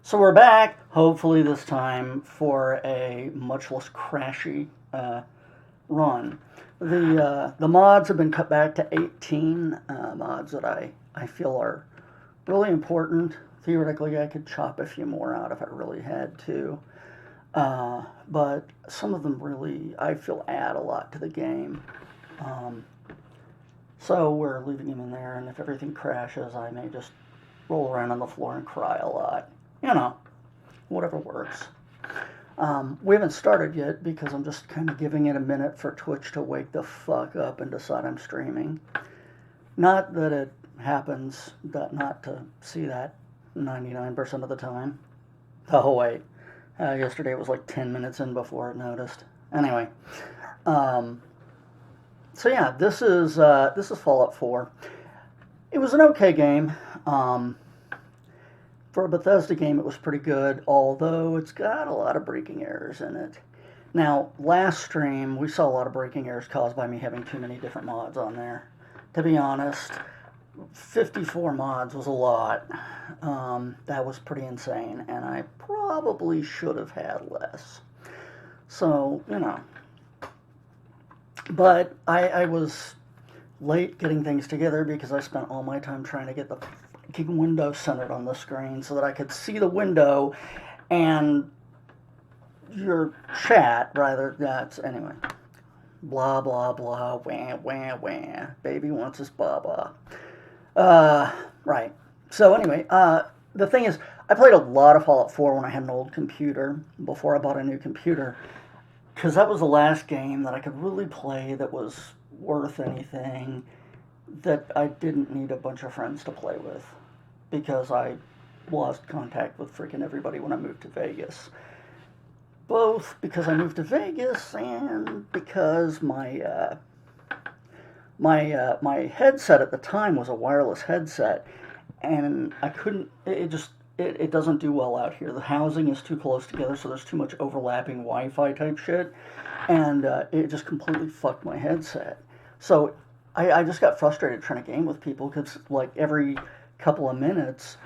So we're back, hopefully this time for a much less crashy run. The mods have been cut back to 18 mods that I feel are really important. Theoretically, I could chop a few more out if I really had to. But some of them really, I feel, add a lot to the game. Um, so we're leaving them in there, and if everything crashes, I may just roll around on the floor and cry a lot. You know, whatever works. We haven't started yet because I'm just kind of giving it a minute for Twitch to wake the fuck up and decide I'm streaming. Not that it happens not to see that 99% of the time. Oh, wait. Yesterday it was like 10 minutes in before it noticed. Anyway. So yeah, this is Fallout 4. It was an okay game. For a Bethesda game, it was pretty good, although it's got a lot of breaking errors in it. Now, last stream, we saw a lot of breaking errors caused by me having too many different mods on there. To be honest, 54 mods was a lot. That was pretty insane, and I probably should have had less. So, you know. But I was late getting things together because I spent all my time trying to get the window centered on the screen so that I could see the window and your chat rather. That's anyway. Blah blah blah. Wah wah wah. Baby wants his baba. Right. So anyway, the thing is, I played a lot of Fallout 4 when I had an old computer before I bought a new computer, because that was the last game that I could really play that was worth anything, that I didn't need a bunch of friends to play with, because I lost contact with freaking everybody when I moved to Vegas. Both because I moved to Vegas and because my headset at the time was a wireless headset, and I couldn't. It doesn't do well out here. The housing is too close together, so there's too much overlapping Wi-Fi type shit, and it just completely fucked my headset. So I just got frustrated trying to game with people because, like, every couple of minutes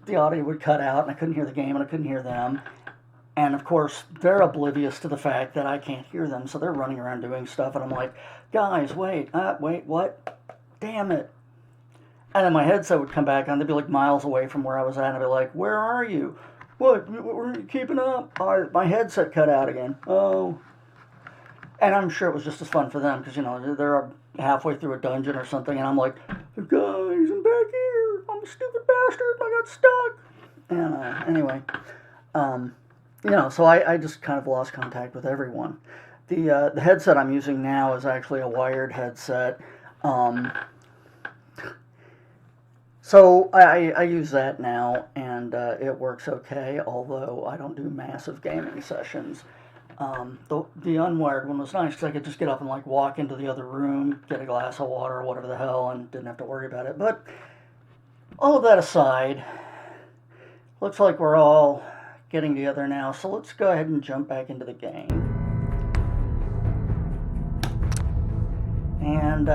the audio would cut out and I couldn't hear the game and I couldn't hear them. And of course, they're oblivious to the fact that I can't hear them, so they're running around doing stuff, and I'm like, guys, wait, what? Damn it. And then my headset would come back on, they'd be like miles away from where I was at, and I'd be like, where are you? What, were you keeping up? My headset cut out again. Oh. And I'm sure it was just as fun for them, because, you know, they're halfway through a dungeon or something, and I'm like, guys, I'm back here. I'm a stupid bastard, I got stuck. And anyway, you know, so I just kind of lost contact with everyone. The headset I'm using now is actually a wired headset. So I use that now, and it works okay, although I don't do massive gaming sessions. The unwired one was nice because I could just get up and, like, walk into the other room, get a glass of water or whatever the hell, and didn't have to worry about it. But all of that aside, looks like we're all getting together now, so let's go ahead and jump back into the game. And,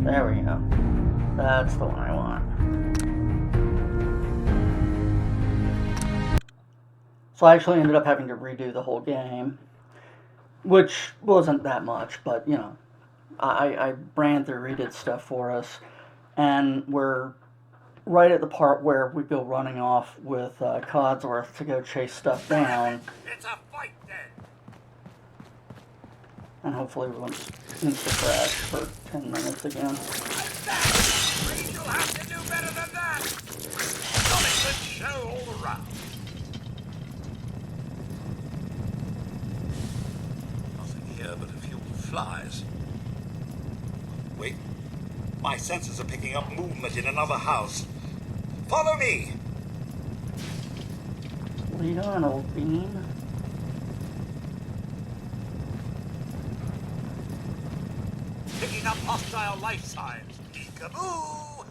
there we go. That's the one I want. So I actually ended up having to redo the whole game, which wasn't that much, but, you know, I ran through, redid stuff for us, and we're right at the part where we go running off with Codsworth to go chase stuff down. It's a fight then. And hopefully we won't insta-crash for 10 minutes again. You'll have to do better than that. Solid show all around. Nothing here but a few flies. Wait. My senses are picking up movement in another house. Follow me. Lead on, old bean. Picking up hostile life signs. Peekaboo!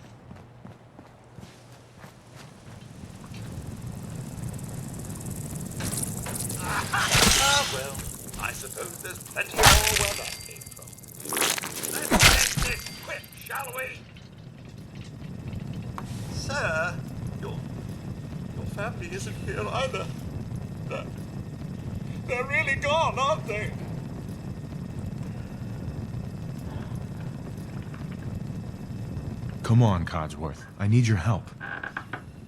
Ah, well, I suppose there's plenty more where that came from. family isn't here either. They're really gone, aren't they? Come on, Codsworth. I need your help.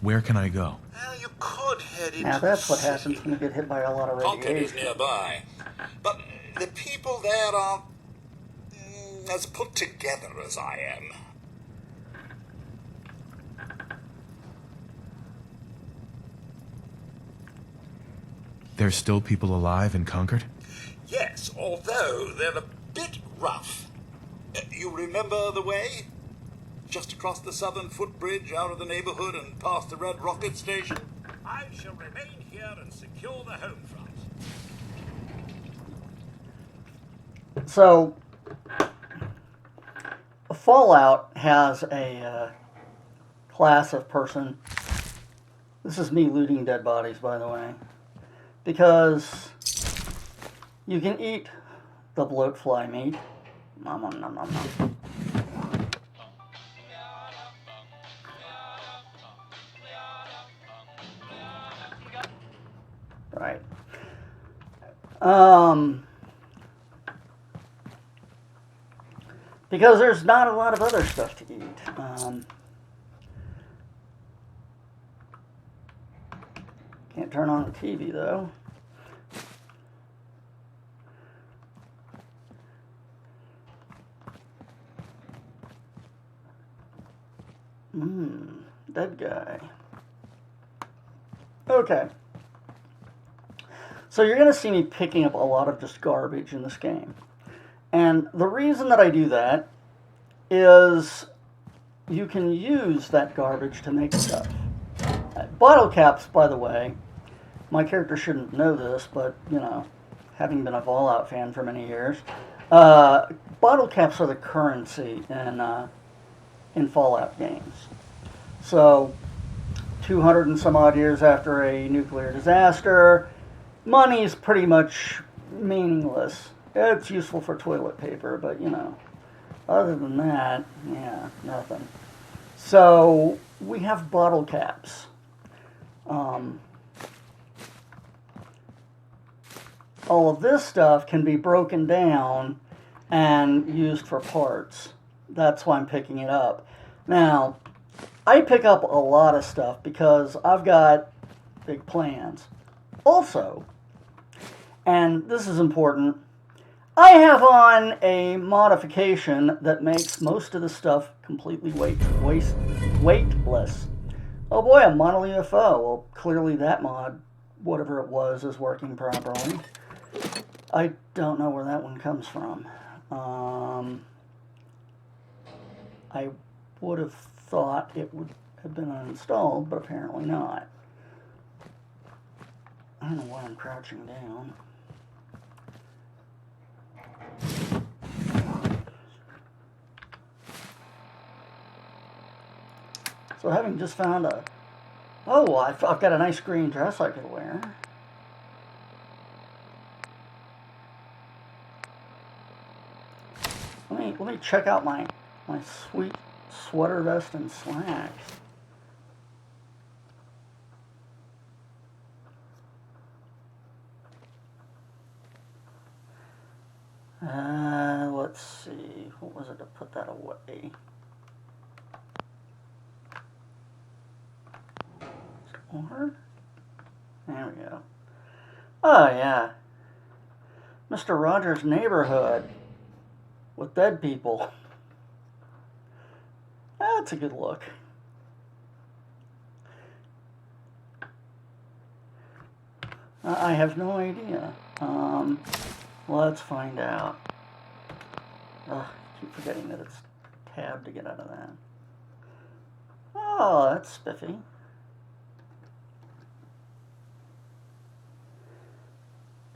Where can I go? Well, you could head into Now that's the what happens city. when you get hit by a lot of Concord is radiation. nearby. But the people there aren't as put together as I am. There's still people alive in Concord? Yes, although they're a bit rough. You remember the way? Just across the southern footbridge, out of the neighborhood, and past the Red Rocket Station? I shall remain here and secure the home front. So, Fallout has a class of person. This is me looting dead bodies, by the way. Because you can eat the bloat fly meat. Nom, nom, nom, nom, nom. Right. Because there's not a lot of other stuff to eat. Can't turn on the TV though. Dead guy. Okay. So you're going to see me picking up a lot of just garbage in this game. And the reason that I do that is you can use that garbage to make stuff. Bottle caps, by the way, my character shouldn't know this, but, you know, having been a Fallout fan for many years, bottle caps are the currency in Fallout games. So, 200 and some odd years after a nuclear disaster, money's pretty much meaningless. It's useful for toilet paper, but, you know, other than that, yeah, nothing. So, we have bottle caps. All of this stuff can be broken down and used for parts. That's why I'm picking it up. Now, I pick up a lot of stuff because I've got big plans. Also, and this is important, I have on a modification that makes most of the stuff completely weightless. Oh boy, a model UFO. Well, clearly that mod, whatever it was, is working properly. I don't know where that one comes from. I would have thought it would have been uninstalled, but apparently not. I don't know why I'm crouching down. So having just found a... Oh, I've got a nice green dress I could wear. Let me check out my sweet sweater vest and slacks. Let's see. What was it to put that away? Or? There we go. Oh, yeah. Mr. Rogers' Neighborhood with dead people. That's a good look. I have no idea. Let's find out. I keep forgetting that it's tab to get out of that. Oh, that's spiffy.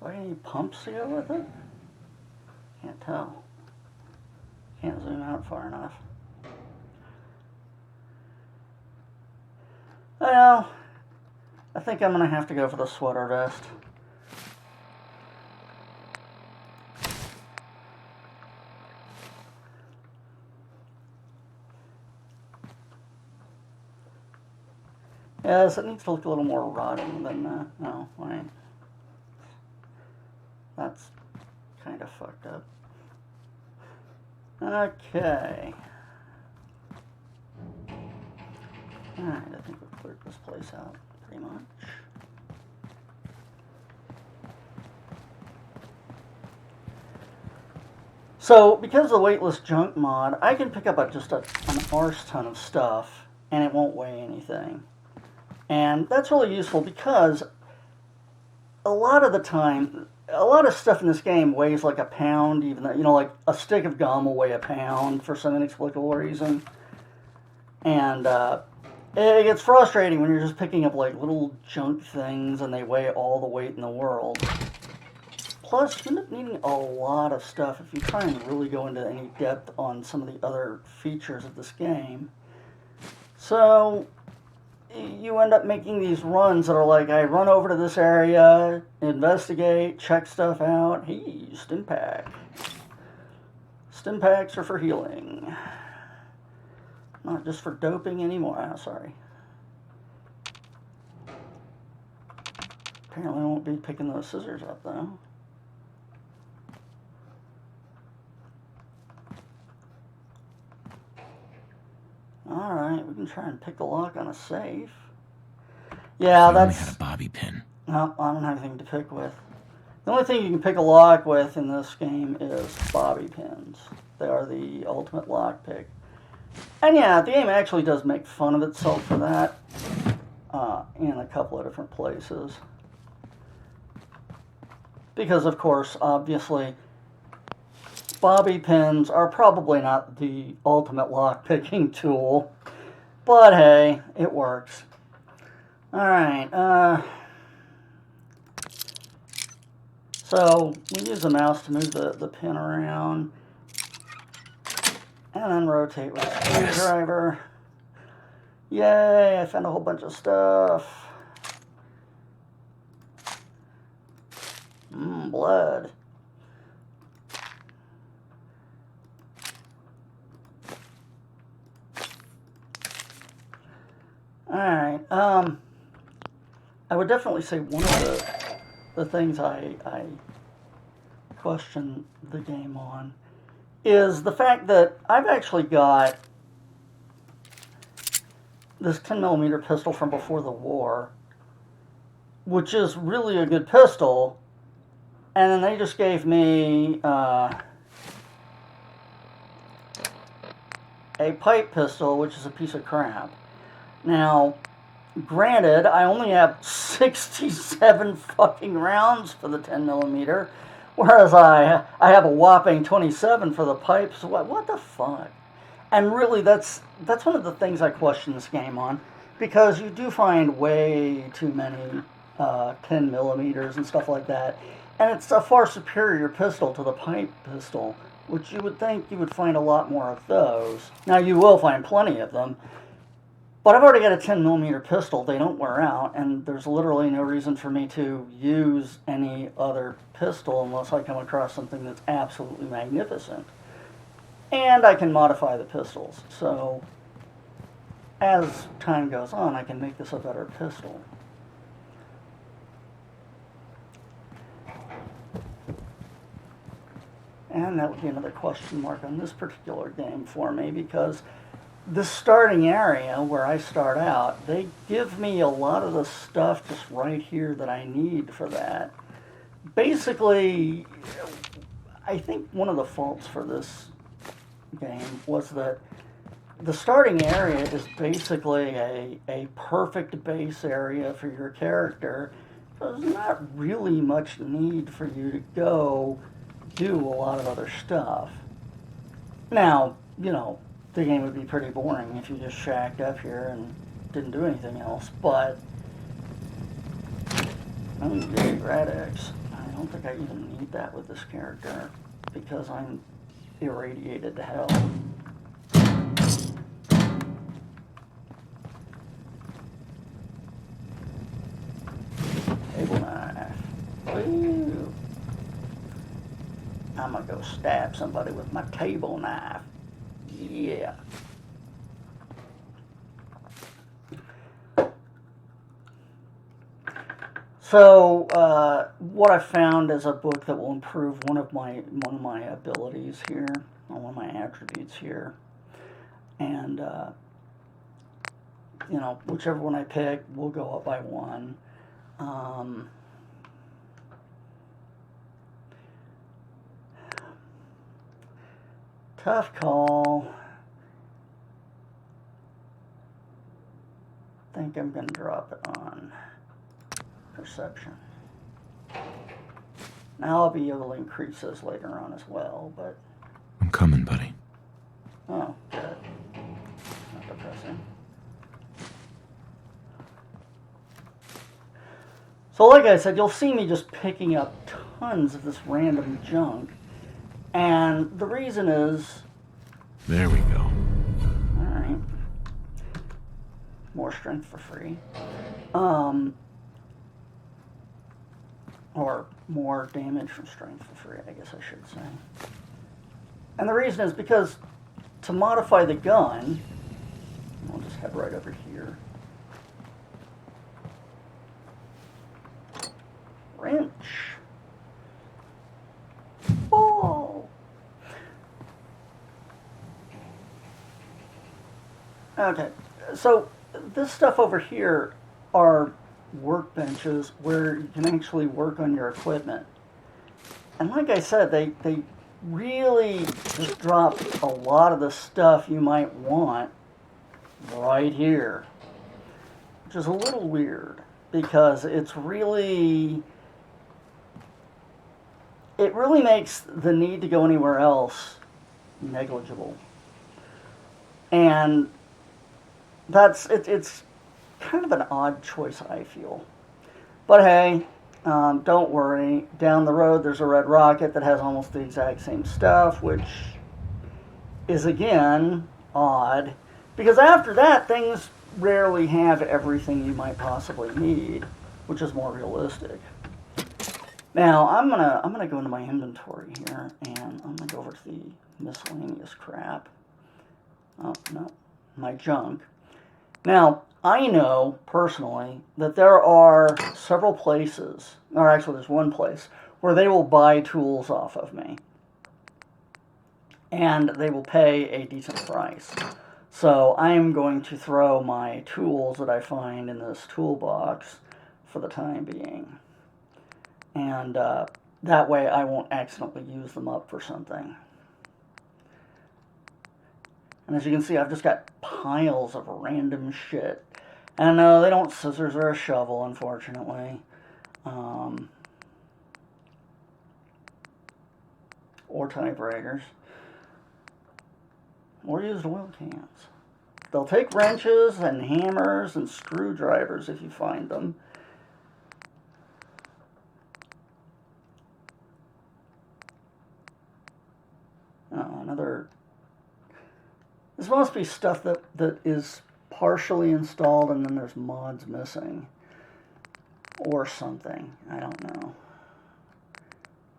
Do I need pumps to go with it? Can't tell. Can't zoom out far enough. Well, I think I'm going to have to go for the sweater vest. Yes, it needs to look a little more rotting than, oh, wait. That's kind of fucked up. Okay. Alright, I think we've cleared this place out pretty much. So, because of the weightless junk mod, I can pick up just an arse ton of stuff, and it won't weigh anything. And that's really useful because a lot of the time, a lot of stuff in this game weighs like a pound, even though, you know, like a stick of gum will weigh a pound for some inexplicable reason. And it gets frustrating when you're just picking up like little junk things and they weigh all the weight in the world. Plus, you end up needing a lot of stuff if you try and really go into any depth on some of the other features of this game. So, you end up making these runs that are like, I run over to this area, investigate, check stuff out. Hey, Stimpack. Stimpaks are for healing. Not just for doping anymore. Oh, sorry. Apparently I won't be picking those scissors up, though. Alright, we can try and pick the lock on a safe. Yeah, that's... I only had a bobby pin. No, I don't have anything to pick with. The only thing you can pick a lock with in this game is bobby pins. They are the ultimate lock pick. And yeah, the game actually does make fun of itself for that in a couple of different places. Because, of course, obviously, bobby pins are probably not the ultimate lock-picking tool. But hey, it works. Alright, so we use the mouse to move the pin around. And then rotate with the screwdriver. Yay, I found a whole bunch of stuff. Blood. Alright, I would definitely say one of the things I question the game on is the fact that I've actually got this 10mm pistol from before the war, which is really a good pistol, and then they just gave me a pipe pistol, which is a piece of crap. Now, granted, I only have 67 fucking rounds for the 10mm, whereas I have a whopping 27 for the pipes. What the fuck? And really, that's one of the things I question this game on, because you do find way too many 10mm and stuff like that, and it's a far superior pistol to the pipe pistol, which you would think you would find a lot more of those. Now, you will find plenty of them, but I've already got a 10mm pistol. They don't wear out, and there's literally no reason for me to use any other pistol unless I come across something that's absolutely magnificent. And I can modify the pistols, so as time goes on, I can make this a better pistol. And that would be another question mark on this particular game for me, because the starting area where I start out, they give me a lot of the stuff just right here that I need for that. Basically, I think one of the faults for this game was that the starting area is basically a perfect base area for your character. There's not really much need for you to go do a lot of other stuff. Now, you know, the game would be pretty boring if you just shacked up here and didn't do anything else, but Rad-X. I don't think I even need that with this character because I'm irradiated to hell. Table knife. Ooh. I'm gonna go stab somebody with my table knife. Yeah. So what I found is a book that will improve one of my abilities here, or one of my attributes here, and you know, whichever one I pick will go up by one. Tough call. I think I'm going to drop it on perception. Now I'll be able to increase those later on as well, but... I'm coming, buddy. Oh, good. Not depressing. So like I said, you'll see me just picking up tons of this random junk. And the reason is... There we go. Alright. More strength for free. Or more damage from strength for free, I guess I should say. And the reason is because to modify the gun, I'll just head right over here. Wrench. Ball. Okay, so this stuff over here are workbenches where you can actually work on your equipment. And like I said, they really just drop a lot of the stuff you might want right here. Which is a little weird because it really makes the need to go anywhere else negligible. And it's kind of an odd choice, I feel. But hey, don't worry. Down the road, there's a red rocket that has almost the exact same stuff, which is, again, odd. Because after that, things rarely have everything you might possibly need, which is more realistic. Now, I'm gonna go into my inventory here, and I'm gonna go over to the miscellaneous crap. Oh, no, my junk. Now, I know, personally, that there are several places, or actually there's one place, where they will buy tools off of me. And they will pay a decent price. So I am going to throw my tools that I find in this toolbox for the time being. And that way I won't accidentally use them up for something. And as you can see, I've just got piles of random shit. And no, they don't scissors or a shovel, unfortunately. Or typewriters. Or used oil cans. They'll take wrenches and hammers and screwdrivers if you find them. Oh, another... This must be stuff that is partially installed and then there's mods missing. Or something. I don't know.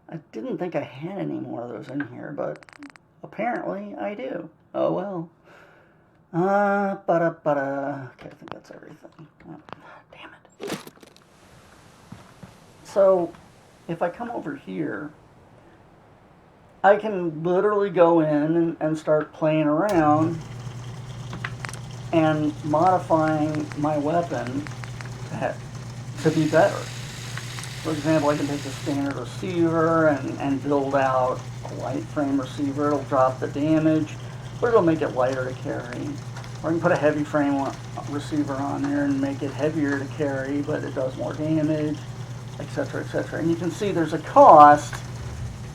I didn't think I had any more of those in here, but apparently I do. Oh well. Okay, I think that's everything. Oh, damn it. So, if I come over here, I can literally go in and start playing around and modifying my weapon to be better. For example, I can take the standard receiver and build out a light frame receiver. It'll drop the damage, but it'll make it lighter to carry. Or I can put a heavy frame receiver on there and make it heavier to carry, but it does more damage, etc., etc. And you can see there's a cost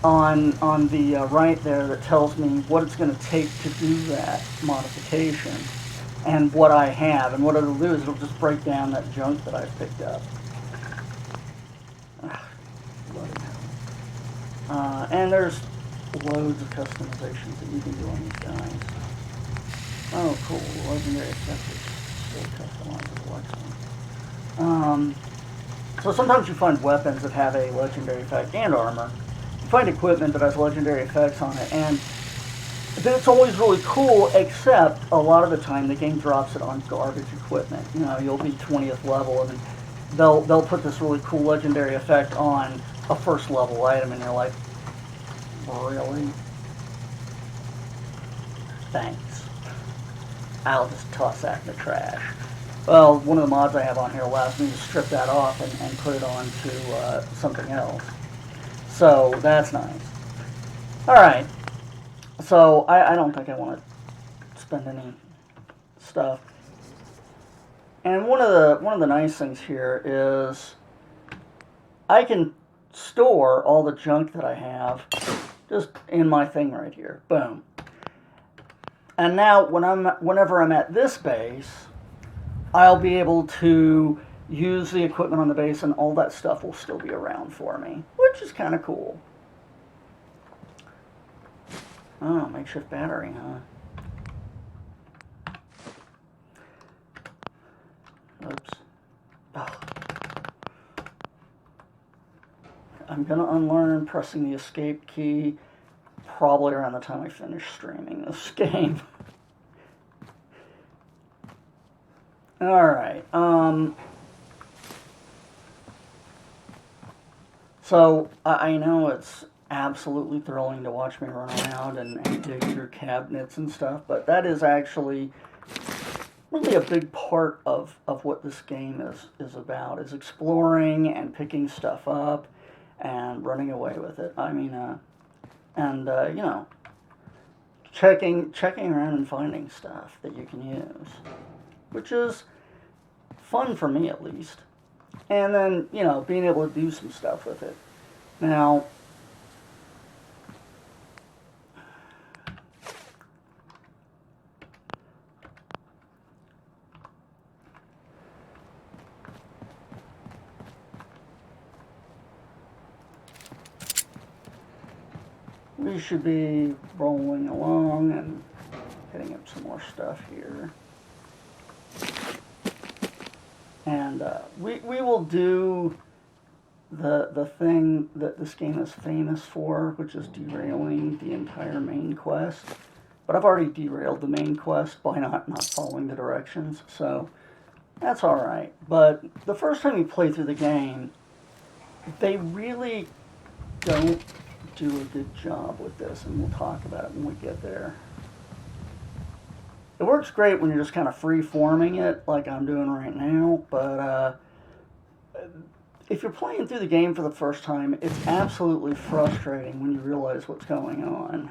on the right there that tells me what it's going to take to do that modification and what I have. And what it'll do is it'll just break down that junk that I've picked up. And there's loads of customizations that you can do on these guys. Oh, cool. Legendary effect is still customizable. Excellent. So sometimes you find weapons that have a legendary effect and armor. You find equipment that has legendary effects on it, and it's always really cool, except a lot of the time the game drops it on garbage equipment. You know, you'll be 20th level, and they'll put this really cool legendary effect on a first level item, and you're like, really? Thanks. I'll just toss that in the trash. Well, one of the mods I have on here allows me to strip that off and put it onto something else. So that's nice. Alright. So I don't think I want to spend any stuff. And one of the nice things here is I can store all the junk that I have just in my thing right here. Boom. And now whenever I'm at this base, I'll be able to use the equipment on the base, and all that stuff will still be around for me, which is kind of cool. Oh, makeshift battery, huh? Oops. Oh. I'm going to unlearn pressing the escape key probably around the time I finish streaming this game. Alright, so I know it's absolutely thrilling to watch me run around and dig through cabinets and stuff, but that is actually really a big part of what this game is about, is exploring and picking stuff up and running away with it. I mean, you know, checking around and finding stuff that you can use, which is fun for me at least. And then, you know, being able to do some stuff with it. Now, we should be rolling along and getting up some more stuff here. And we will do the thing that this game is famous for, which is derailing the entire main quest. But I've already derailed the main quest by not following the directions, so that's alright. But the first time you play through the game, they really don't do a good job with this, and we'll talk about it when we get there. It works great when you're just kind of free-forming it, like I'm doing right now, but if you're playing through the game for the first time, it's absolutely frustrating when you realize what's going on.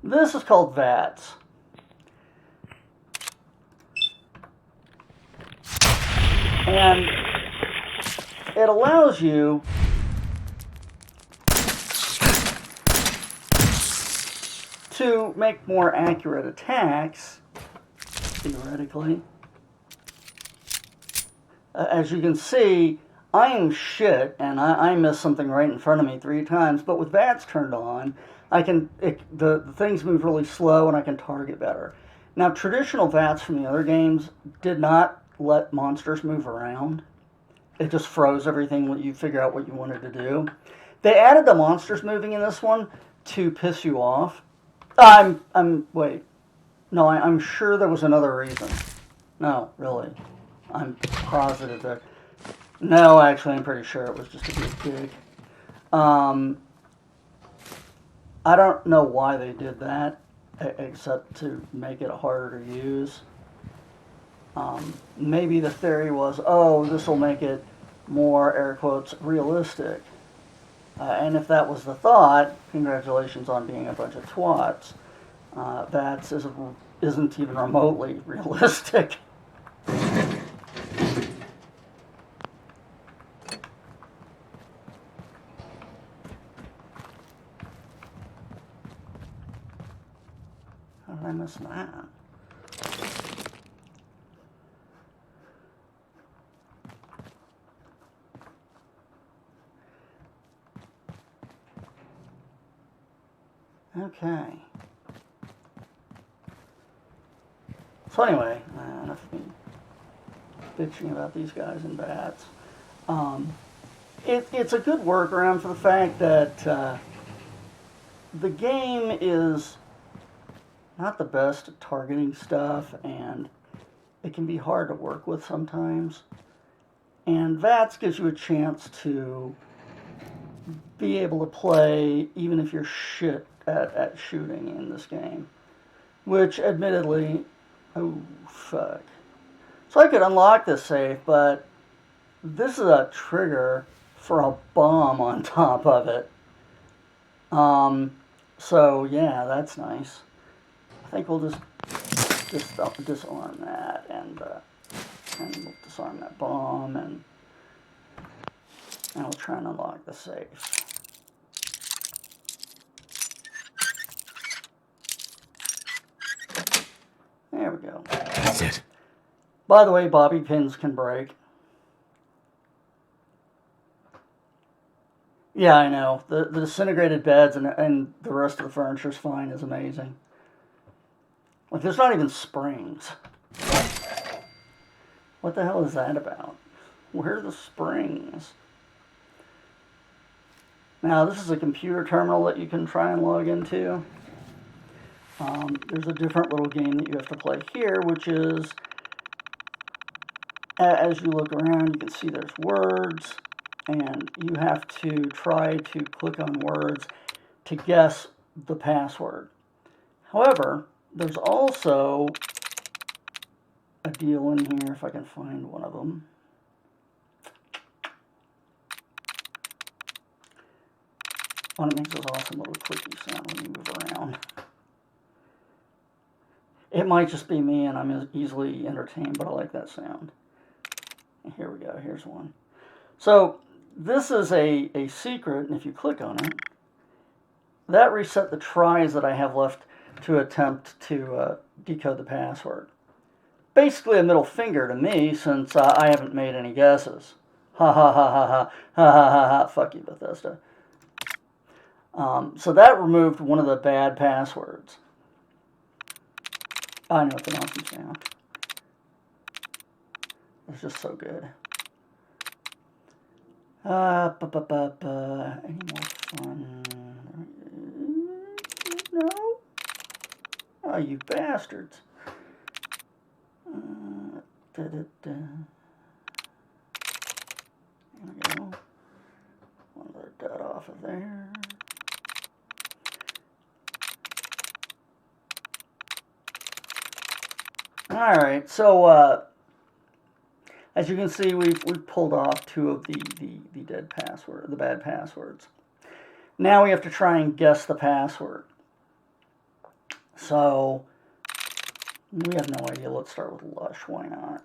This is called VATS. And it allows you to make more accurate attacks, theoretically. As you can see, I am shit, and I missed something right in front of me 3 times, but with VATS turned on, the things move really slow and I can target better. Now, traditional VATS from the other games did not let monsters move around. It just froze everything when you figure out what you wanted to do. They added the monsters moving in this one to piss you off. Wait. No, I'm sure there was another reason. No, really. I'm positive that. No, actually, I'm pretty sure it was just a big dig. I don't know why they did that, except to make it harder to use. Maybe the theory was, oh, this will make it more, air quotes, realistic. And if that was the thought, congratulations on being a bunch of twats. That isn't even remotely realistic. missed that? Okay. So anyway, enough of me bitching about these guys in bats. It's a good workaround for the fact that the game is not the best at targeting stuff, and it can be hard to work with sometimes. And VATS gives you a chance to be able to play even if you're shit at shooting in this game. Which, admittedly, oh, fuck. So I could unlock this safe, but this is a trigger for a bomb on top of it. So, yeah, that's nice. I think we'll just disarm that, and we'll disarm that bomb, and we'll try and unlock the safe. There we go. That's it. By the way, bobby pins can break. Yeah, I know. The disintegrated beds and the rest of the furniture is fine is amazing. Like, there's not even springs. What the hell is that about? Where are the springs? Now, this is a computer terminal that you can try and log into. There's a different little game that you have to play here, which is, as you look around, you can see there's words, and you have to try to click on words to guess the password. However, there's also a deal in here, if I can find one of them. Oh, and it makes this awesome little clicky sound when you move around. It might just be me and I'm easily entertained, but I like that sound. And here we go, here's one. So, this is a secret, and if you click on it, that reset the tries that I have left to attempt to decode the password. Basically a middle finger to me, since I haven't made any guesses. Ha ha ha ha ha ha ha ha ha, fuck you, Bethesda. So that removed one of the bad passwords. I know it's an awesome sound. It's just so good. Any more fun? No? Oh, you bastards. There we go. One other dot off of there. Alright, so as you can see, we've pulled off two of the bad passwords. Now we have to try and guess the password. So we have no idea. Let's start with Lush. Why not?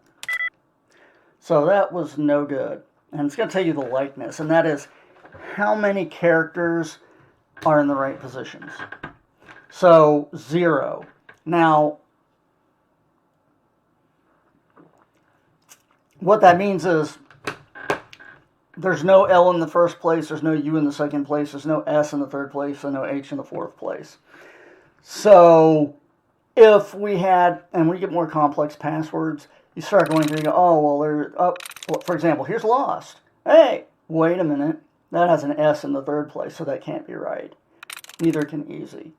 So that was no good. And it's going to tell you the likeness, and that is how many characters are in the right positions. So 0. Now, what that means is there's no L in the first place, there's no U in the second place, there's no S in the third place, and no H in the fourth place. So if we had, and when you get more complex passwords, you start going through and go, oh, well, for example, here's lost. Hey, wait a minute. That has an S in the third place, so that can't be right. Neither can easy.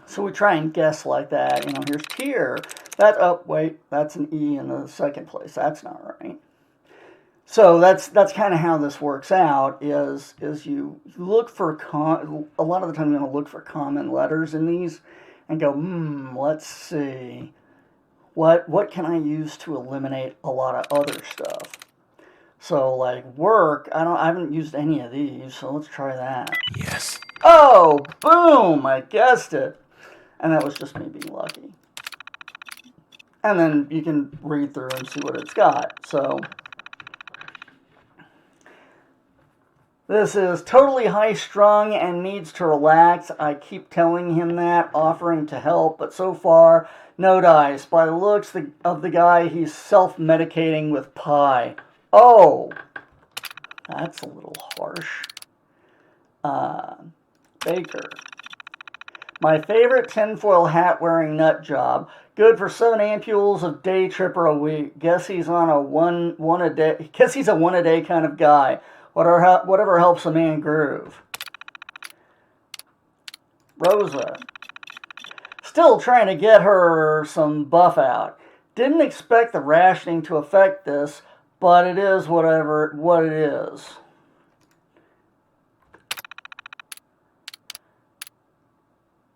So we try and guess like that. You know, here's tier. That, oh, wait, that's an E in the second place. That's not right. So that's kind of how this works out, is you look for, a lot of the time you're going to look for common letters in these and go, let's see. What can I use to eliminate a lot of other stuff? So, like, work, I haven't used any of these, so let's try that. Yes. Oh, boom, I guessed it. And that was just me being lucky. And then you can read through and see what it's got. So, This is totally high-strung and needs to relax. I keep telling him that, offering to help, but so far, no dice. By the looks of the guy, he's self-medicating with pie. Oh, that's a little harsh. Baker. My favorite tinfoil hat-wearing nut job. Good for 7 ampules of day tripper a week. Guess he's on a one a day. Guess he's a 1 a day kind of guy. Whatever helps a man groove. Rosa. Still trying to get her some buff out. Didn't expect the rationing to affect this, but it is what it is.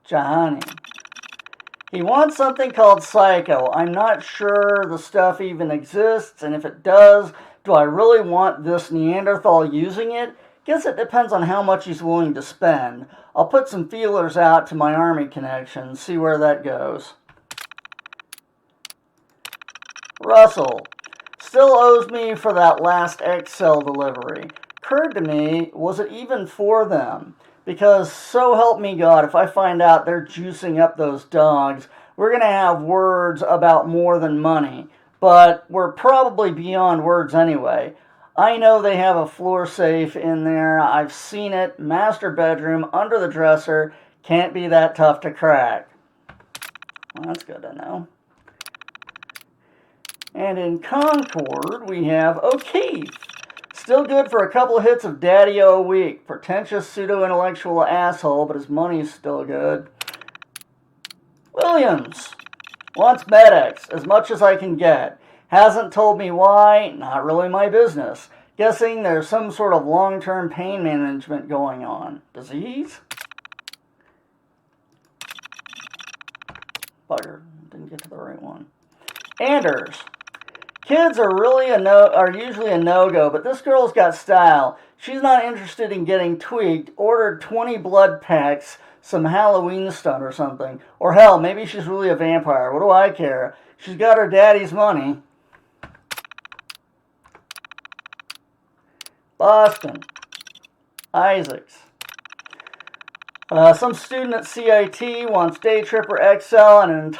Jahani. He wants something called Psycho. I'm not sure the stuff even exists, and if it does, do I really want this Neanderthal using it? Guess it depends on how much he's willing to spend. I'll put some feelers out to my army connections, see where that goes. Russell. Still owes me for that last Excel delivery. Occurred to me, was it even for them? Because so help me God, if I find out they're juicing up those dogs, we're going to have words about more than money. But we're probably beyond words anyway. I know they have a floor safe in there. I've seen it. Master bedroom, under the dresser. Can't be that tough to crack. Well, that's good to know. And in Concord, we have O'Keefe. Still good for a couple of hits of Daddy-O a week. Pretentious pseudo-intellectual asshole, but his money's still good. Williams. Wants Med-X, as much as I can get. Hasn't told me why, not really my business. Guessing there's some sort of long-term pain management going on. Disease? Bugger, didn't get to the right one. Anders. Kids are usually a no-go, but this girl's got style. She's not interested in getting tweaked. Ordered 20 blood packs, some Halloween stunt or something. Or hell, maybe she's really a vampire. What do I care? She's got her daddy's money. Boston. Isaacs. Some student at CIT wants Day Tripper XL and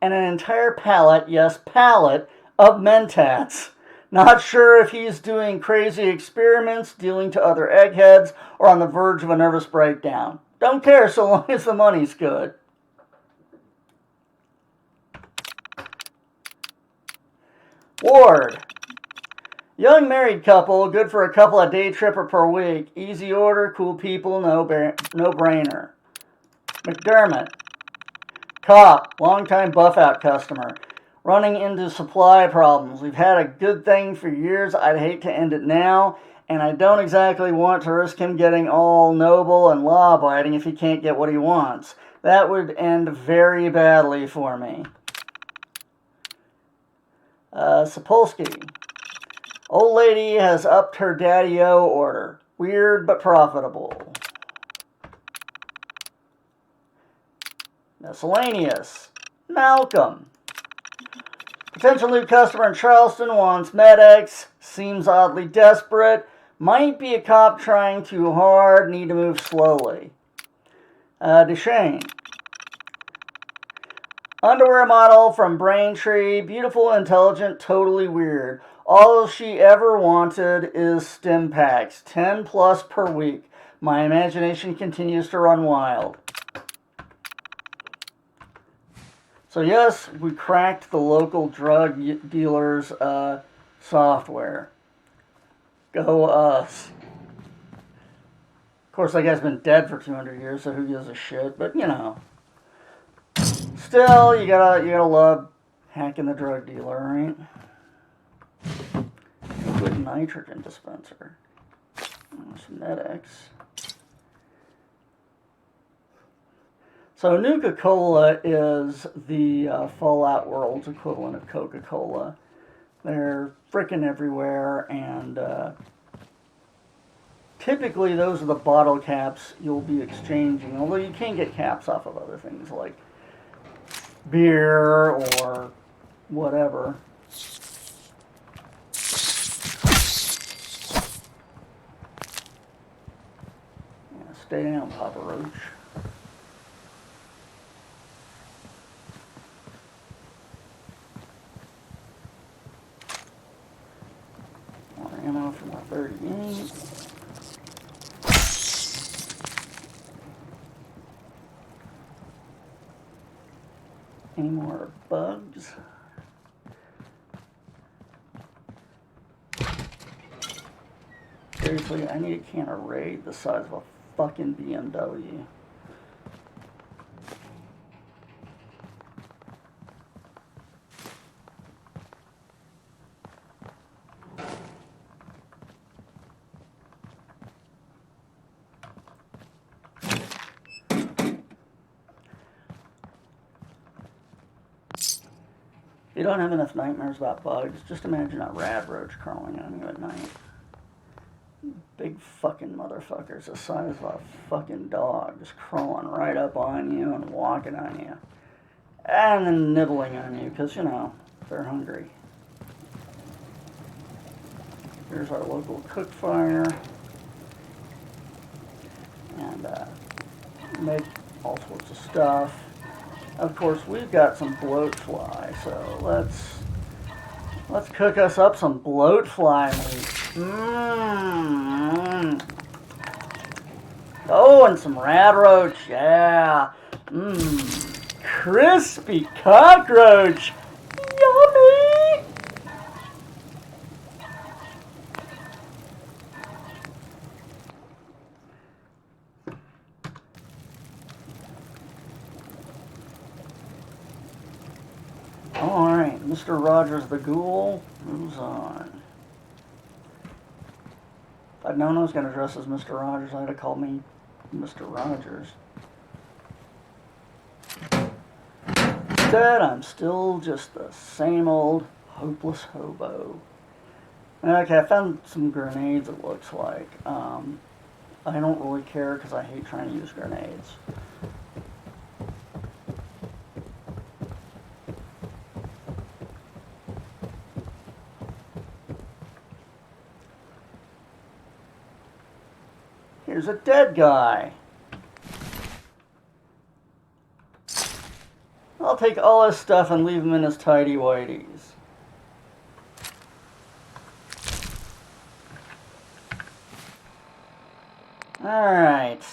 an entire pallet, yes, pallet, of Mentats. Not sure if he's doing crazy experiments, dealing to other eggheads, or on the verge of a nervous breakdown. Don't care so long as the money's good. Ward. Young married couple, good for a couple of day tripper per week. Easy order, cool people, no brainer. McDermott. Cop, longtime buff out customer. Running into supply problems. We've had a good thing for years. I'd hate to end it now, and I don't exactly want to risk him getting all noble and law-abiding if he can't get what he wants. That would end very badly for me. Sapolsky. Old lady has upped her Daddy-O order. Weird but profitable. Miscellaneous. Malcolm. Potential new customer in Charleston wants Med-X. Seems oddly desperate. Might be a cop trying too hard. Need to move slowly. Duchesne. Underwear model from Braintree. Beautiful, intelligent, totally weird. All she ever wanted is stim packs. 10 plus per week. My imagination continues to run wild. So yes, we cracked the local drug dealer's software. Go us. Of course, that guy's been dead for 200 years, so who gives a shit? But you know, still, you gotta love hacking the drug dealer, right? Liquid nitrogen dispenser. Some Med-X. So Nuka-Cola is the Fallout World's equivalent of Coca-Cola. They're frickin' everywhere, and typically those are the bottle caps you'll be exchanging, although you can get caps off of other things like beer or whatever. Stay down, Papa Roach. More ammo for my 38. Any more bugs? Seriously, I need a can of Raid the size of a fucking BMW. If you don't have enough nightmares about bugs, just imagine a rad roach crawling on you at night. Big fucking motherfuckers the size of a fucking dog just crawling right up on you and walking on you. And then nibbling on you because, you know, they're hungry. Here's our local cook fire. And make all sorts of stuff. Of course, we've got some bloat fly, so let's cook us up some bloat fly meat. Mmm. Oh, and some rad roach, yeah. Mmm. Crispy cockroach. Yummy. Alright, Mr. Rogers the Ghoul moves on. If I'd known I was going to dress as Mr. Rogers, I'd have called me Mr. Rogers. Instead, I'm still just the same old hopeless hobo. Okay, I found some grenades, it looks like. I don't really care because I hate trying to use grenades. Here's a dead guy. I'll take all his stuff and leave him in his tighty-whities. Alright.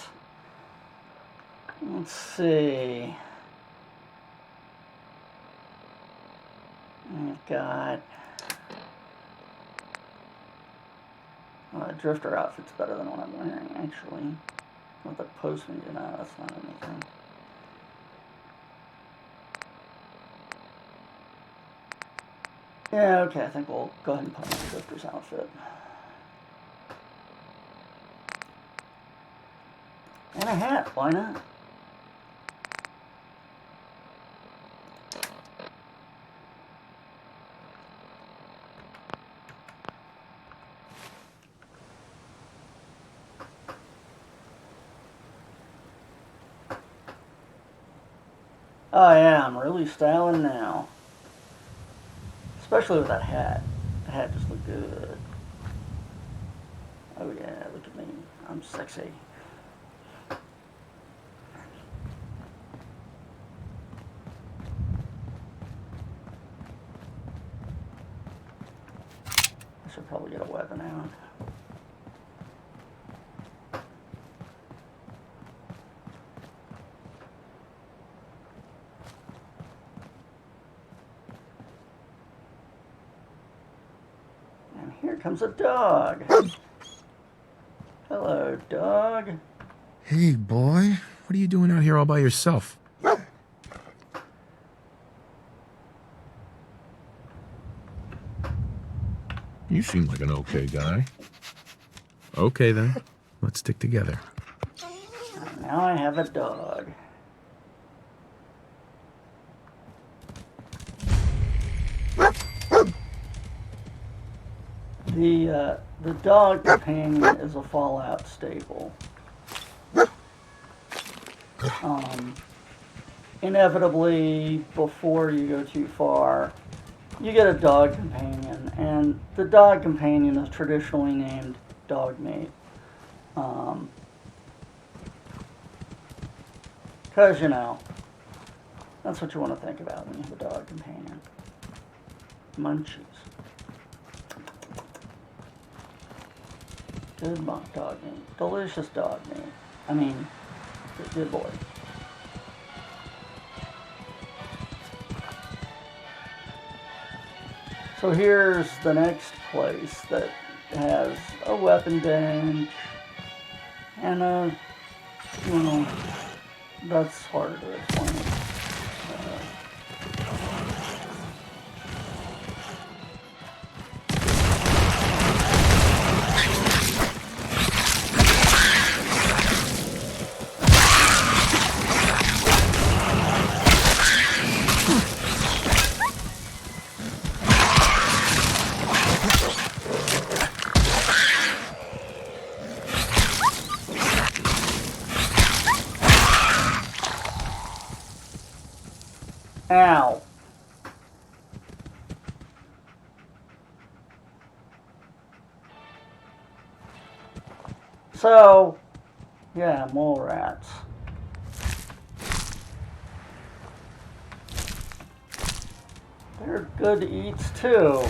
Let's see. I've got... Well, that drifter outfit's better than what I'm wearing, actually. With the postman, you know, that's not anything. Yeah, okay, I think we'll go ahead and put on the drifter's outfit. And a hat, why not? Oh yeah, I'm really styling now. Especially with that hat. The hat just looked good. Oh yeah, look at me. I'm sexy. I should probably get a weapon out. Here comes a dog. Hello, dog. Hey, boy. What are you doing out here all by yourself? You seem like an okay guy. Okay, then. Let's stick together. Now I have a dog. The dog companion is a Fallout staple. Inevitably, before you go too far, you get a dog companion, and the dog companion is traditionally named Dogmate. Because, you know, that's what you want to think about when you have a dog companion. Munchies. Good dog meat. Delicious dog meat. I mean, good boy. So here's the next place that has a weapon bench and a, you know, that's harder to explain. Ow. So, yeah, mole rats. They're good eats too.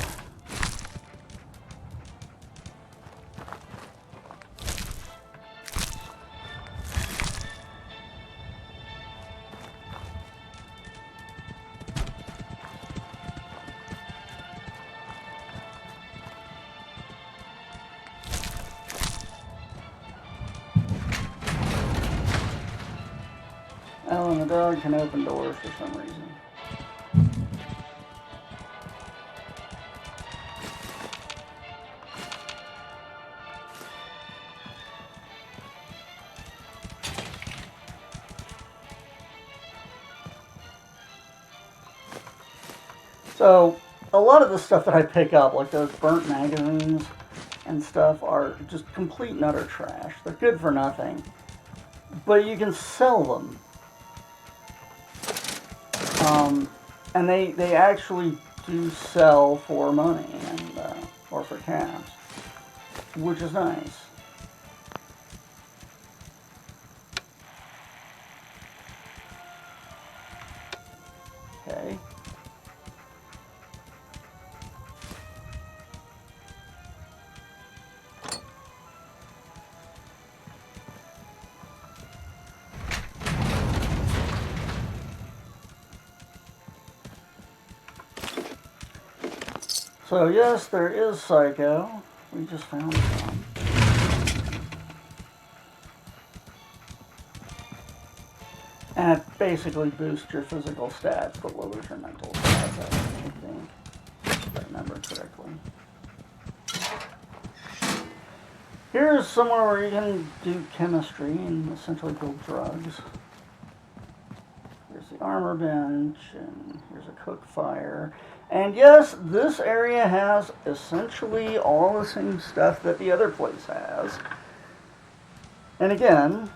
Oh, and the dog can open doors for some reason. So, a lot of the stuff that I pick up, like those burnt magazines and stuff, are just complete and utter trash. They're good for nothing. But you can sell them. And they actually do sell for money and or for cash, which is nice. Okay. So yes, there is Psycho. We just found some. And it basically boosts your physical stats, but lowers your mental stats, I think, if I remember correctly. Here's somewhere where you can do chemistry and essentially build drugs. Here's the armor bench, and here's a cook fire. And yes, this area has essentially all the same stuff that the other place has. And again,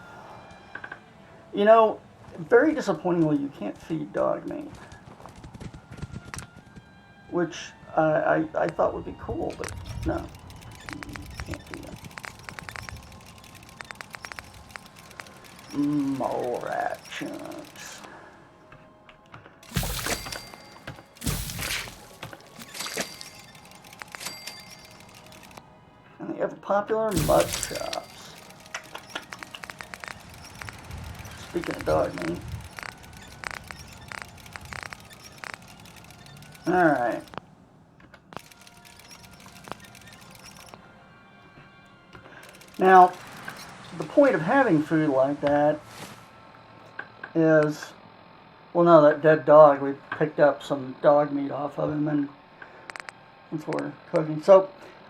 you know, very disappointingly, you can't feed dog meat. Which I thought would be cool, but no, you can't feed them. Mole rat chunks. And the ever popular mud chops. Speaking of dog meat. Alright. Now, the point of having food like that is, well, no, that dead dog, we picked up some dog meat off of him and that's what we're cooking. So,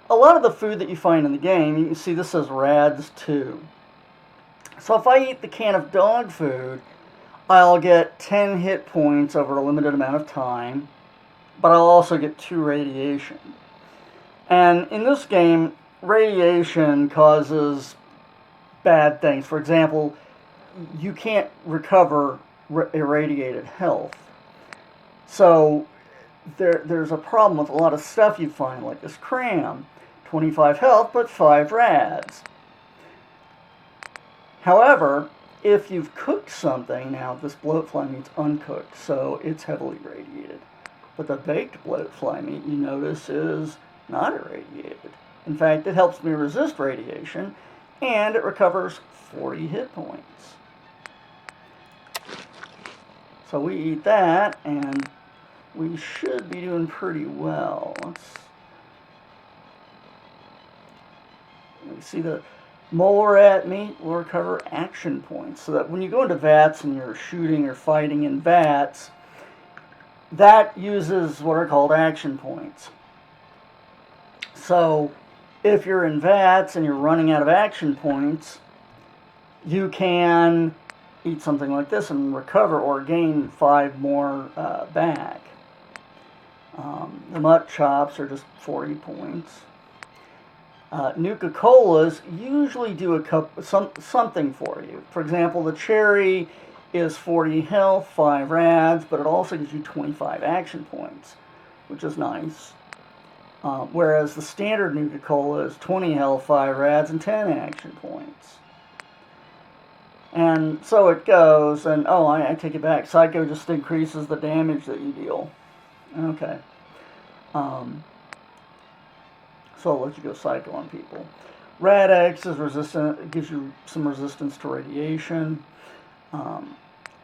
a lot of the food that you find in the game, you can see this says RADS 2. So if I eat the can of dog food, I'll get 10 hit points over a limited amount of time, but I'll also get 2 radiation. And in this game, radiation causes bad things. For example, you can't recover irradiated health. So there's a problem with a lot of stuff you find, like this cram. 25 health, but 5 rads. However, If you've cooked something, now this bloat fly meat's uncooked, so it's heavily radiated. But the baked bloat fly meat, you notice, is not irradiated. In fact, it helps me resist radiation, and it recovers 40 hit points. So we eat that, and we should be doing pretty well. We see the mole rat meat will recover action points, so that when you go into VATS and you're shooting or fighting in VATS, that uses what are called action points. So if you're in VATS and you're running out of action points, you can eat something like this and recover or gain 5 more back. The mutt chops are just 40 points. Nuka-Colas usually do something for you. For example, the cherry is 40 health, 5 rads, but it also gives you 25 action points, which is nice. Whereas the standard Nuka-Cola is 20 health, 5 rads, and 10 action points. And so it goes, and I take it back. Psycho just increases the damage that you deal. Okay. So I'll let you go Psycho on people. Rad-X is resistant. It gives you some resistance to radiation.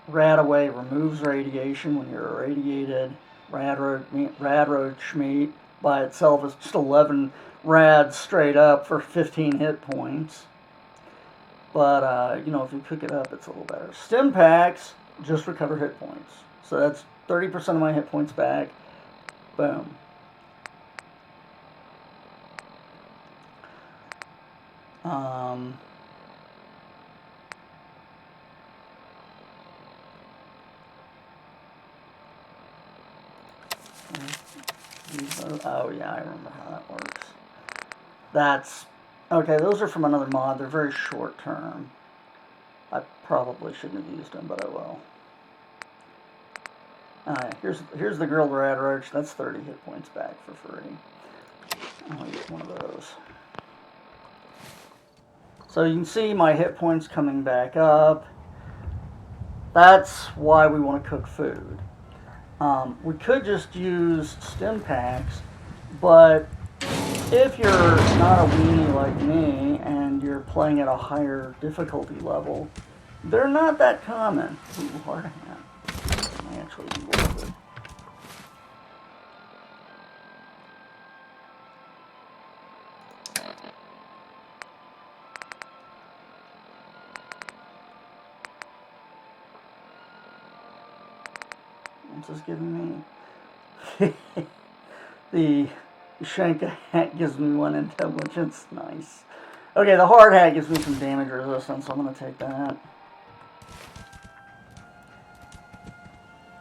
Rad-Away removes radiation when you're irradiated. Rad-Roach meat by itself is just 11 rads straight up for 15 hit points. But, if you cook it up, it's a little better. Stim packs just recover hit points. So that's 30% of my hit points back. Boom. Oh yeah, I remember how that works. Okay, those are from another mod. They're very short term. I probably shouldn't have used them, but I will. Here's the grilled rad roach. That's 30 hit points back for free. I'll get one of those. So you can see my hit points coming back up. That's why we want to cook food. We could just use stim packs, but if you're not a weenie like me and you're playing at a higher difficulty level, they're not that common. Ooh, hard hat. I actually do a little bit. What's this giving me? The Shanka hat gives me 1 intelligence. Nice. Okay, the hard hat gives me some damage resistance, so I'm going to take that.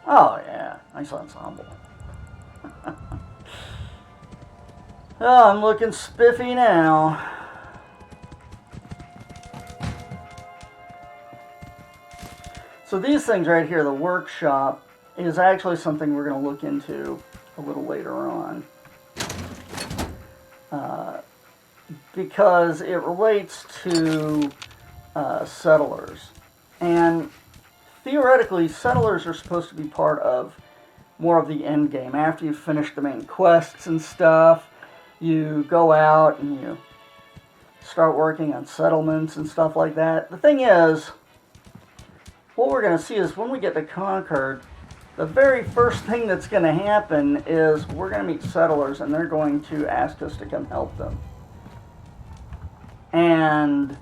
Oh, yeah. Nice ensemble. Oh, I'm looking spiffy now. So these things right here, the workshop, is actually something we're going to look into a little later on. Because it relates to settlers. And theoretically, settlers are supposed to be part of more of the end game. After you've finished the main quests and stuff, you go out and you start working on settlements and stuff like that. The thing is, what we're going to see is when we get to Concord, the very first thing that's going to happen is we're going to meet settlers and they're going to ask us to come help them. And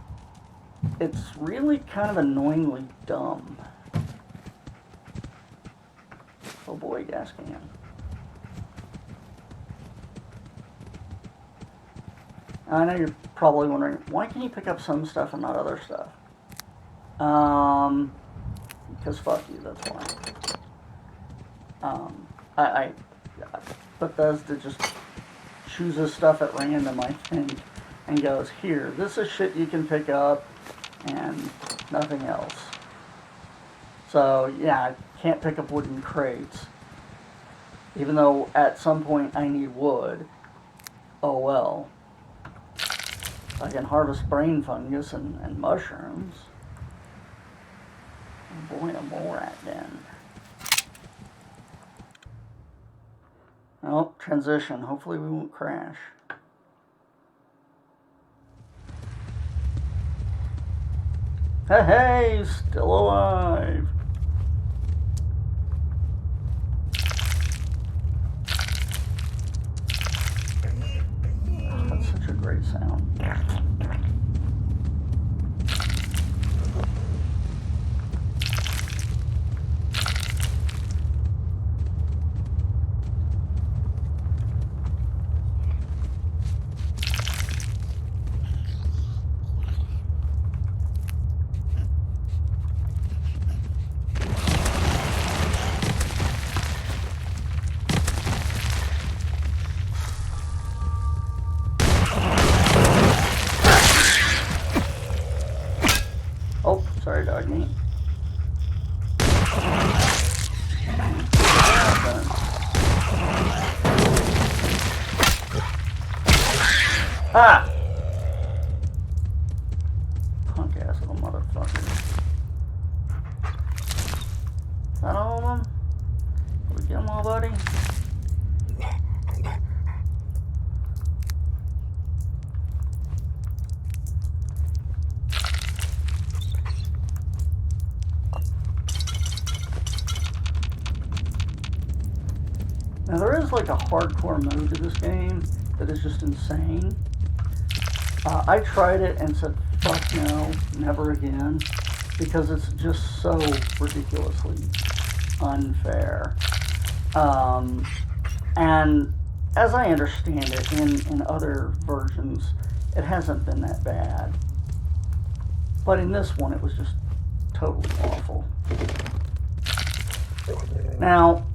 it's really kind of annoyingly dumb. Oh boy, gas can. I know you're probably wondering, why can you pick up some stuff and not other stuff? Because fuck you, that's why. Bethesda just chooses stuff at random, I think, and goes, here, this is shit you can pick up, and nothing else. So, yeah, I can't pick up wooden crates. Even though at some point I need wood. Oh well. I can harvest brain fungus and mushrooms. Boy, a mole rat den. Oh, transition. Hopefully we won't crash. Hey, hey, still alive. That's such a great sound. Oh, sorry, dog meat. Ah! Punk ass little motherfucker. Is that all of them? Did we get them all, buddy? Now there is like a hardcore mode to this game that is just insane. I tried it and said, fuck no, never again, because it's just so ridiculously unfair. And as I understand it, in other versions, it hasn't been that bad. But in this one, it was just totally awful. Now,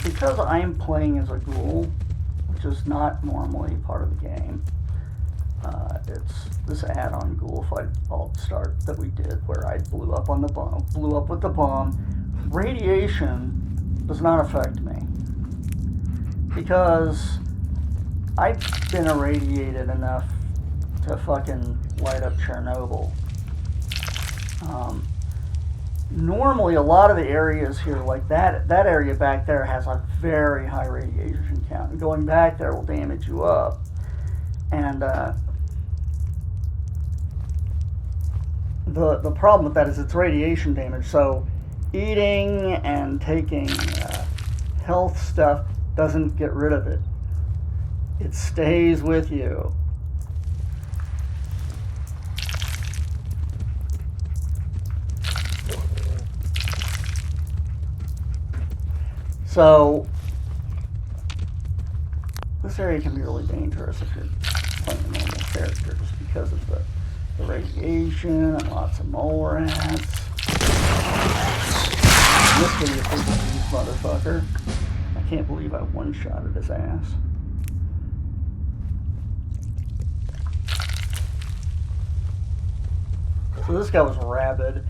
because I'm playing as a ghoul, which is not normally part of the game, it's this add-on Ghoul Fight Alt Start that we did, where I blew up with the bomb. Radiation does not affect me because I've been irradiated enough to fucking light up Chernobyl. Normally, a lot of the areas here, like that area back there, has a very high radiation count, and going back there will damage you up. And the problem with that is it's radiation damage. So eating and taking health stuff doesn't get rid of it. It stays with you. So this area can be really dangerous if you're playing a normal character, just because of the radiation and lots of mole rats. This video is this motherfucker. I can't believe I one-shotted his ass. So this guy was rabid.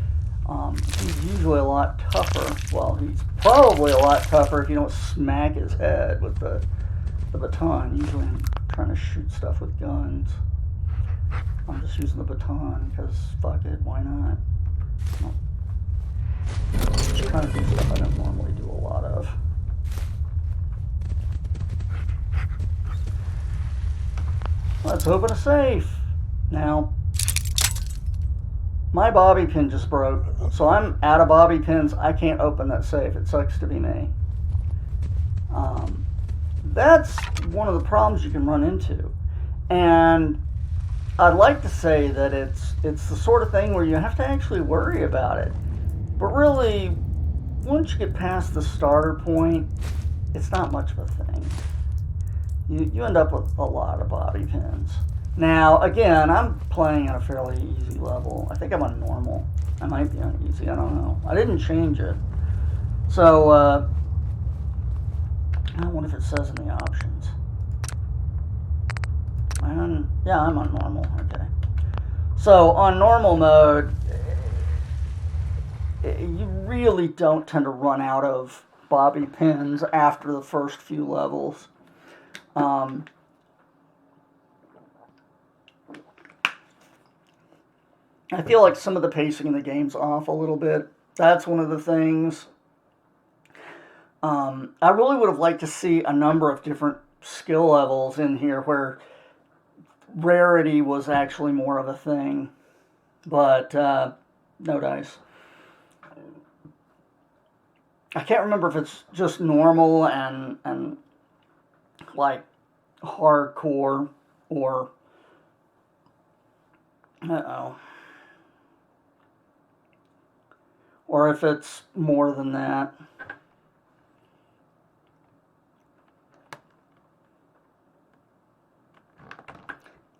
He's usually a lot tougher. Well, he's probably a lot tougher if you don't smack his head with the baton. Usually I'm trying to shoot stuff with guns. I'm just using the baton because fuck it, why not? I'm trying to do stuff I don't normally do a lot of. Let's open a safe. Now, my bobby pin just broke, so I'm out of bobby pins. I can't open that safe. It sucks to be me. That's one of the problems you can run into. And I'd like to say that it's the sort of thing where you have to actually worry about it. But really, once you get past the starter point, it's not much of a thing. You end up with a lot of bobby pins. Now, again, I'm playing at a fairly easy level. I think I'm on normal. I might be on easy, I don't know. I didn't change it. So, I wonder if it says in the options. Yeah, I'm on normal, okay. So, on normal mode, you really don't tend to run out of bobby pins after the first few levels. I feel like some of the pacing in the game's off a little bit. That's one of the things. I really would have liked to see a number of different skill levels in here where rarity was actually more of a thing. But no dice. I can't remember if it's just normal and like hardcore or or if it's more than that.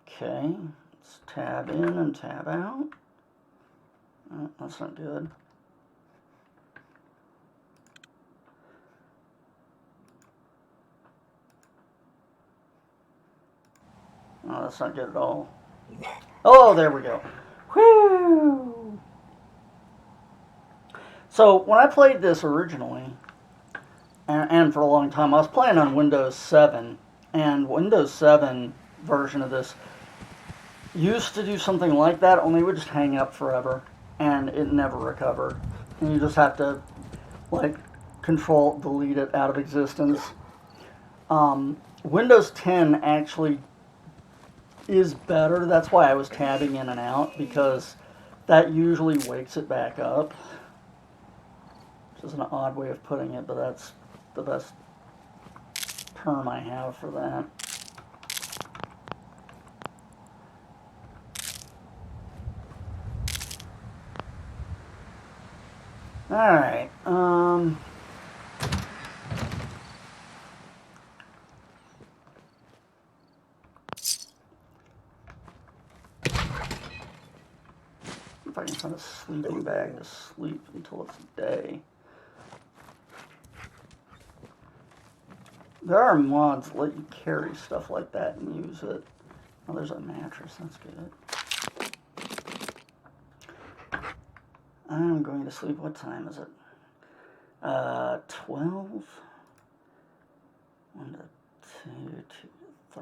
Okay, let's tab in and tab out. Oh, that's not good. Oh, that's not good at all. Oh, there we go. Whew! So, when I played this originally, and for a long time, I was playing on Windows 7, and Windows 7 version of this used to do something like that, only it would just hang up forever, and it never recovered. And you just have to, like, control delete it out of existence. Windows 10 actually is better. That's why I was tabbing in and out, because that usually wakes it back up. Which is an odd way of putting it, but that's the best term I have for that. Alright, if I can find a sleeping bag to sleep until it's day. There are mods that let you carry stuff like that and use it. Oh, there's a mattress, that's good. I'm going to sleep. What time is it? 12? 1 to 2, 2 to 3,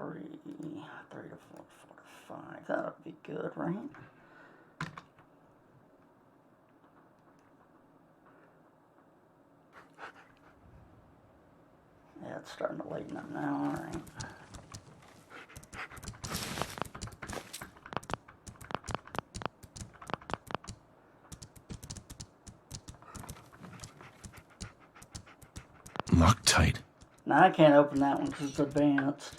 3 to 4, 4 to 5. That would be good, right? Yeah, it's starting to lighten up now, alright. Loctite. Now I can't open that one because it's advanced.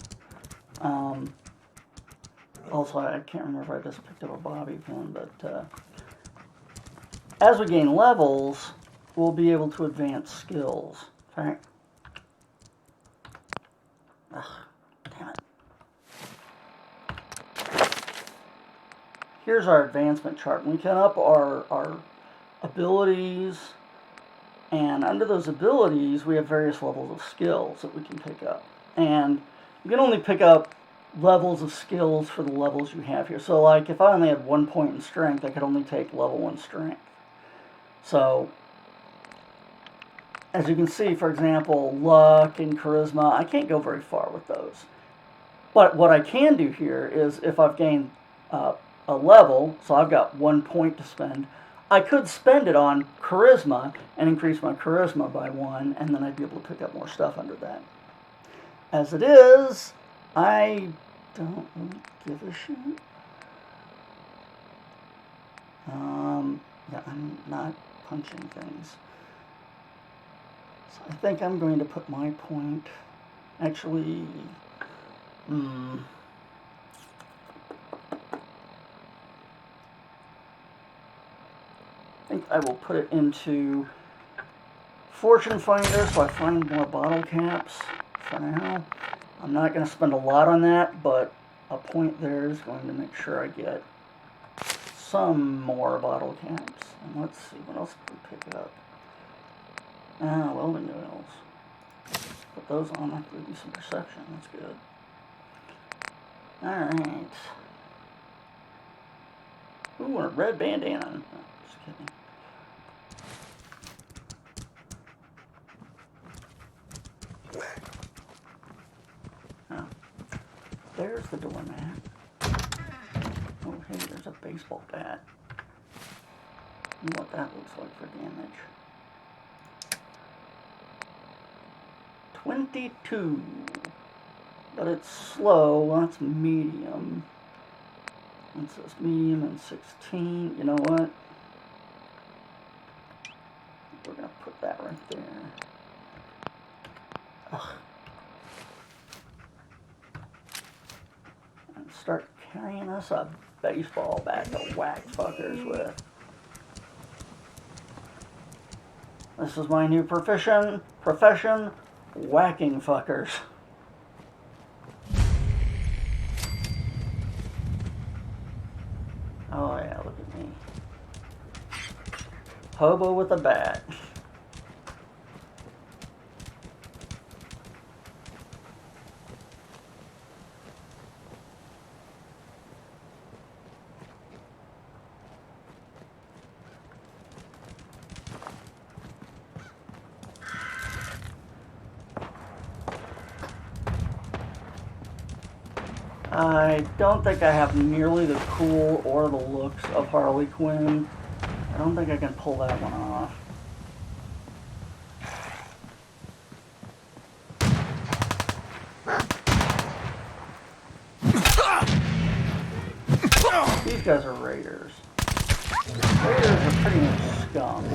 Also, I can't remember if I just picked up a bobby pin, but as we gain levels, we'll be able to advance skills. In fact, damn it. Here's our advancement chart. We can up our abilities, and under those abilities, we have various levels of skills that we can pick up. And you can only pick up levels of skills for the levels you have here. So, like, if I only had 1 point in strength, I could only take level 1 strength. So, as you can see, for example, luck and charisma, I can't go very far with those. But what I can do here is, if I've gained a level, so I've got 1 point to spend, I could spend it on charisma and increase my charisma by 1, and then I'd be able to pick up more stuff under that. As it is, I don't really give a shit. Yeah, I'm not punching things. So I think I'm going to put my point, actually, I think I will put it into Fortune Finder so I find more bottle caps for now. I'm not going to spend a lot on that, but a point there is going to make sure I get some more bottle caps. And let's see, what else can we pick up? Welding oils. Put those on, that could be some perception, that's good. Alright. Ooh, and a red bandana. Oh, just kidding. Oh. There's the doormat. Oh, hey, there's a baseball bat. what that looks like for damage. 22. But it's slow. That's medium. It says medium and 16. You know what? We're going to put that right there. Ugh. And start carrying us a baseball bat to whack fuckers with. This is my new profession, whacking fuckers. Oh yeah, look at me. Hobo with a bat. I don't think I have nearly the cool or the looks of Harley Quinn. I don't think I can pull that one off. These guys are raiders. Raiders are pretty much scum.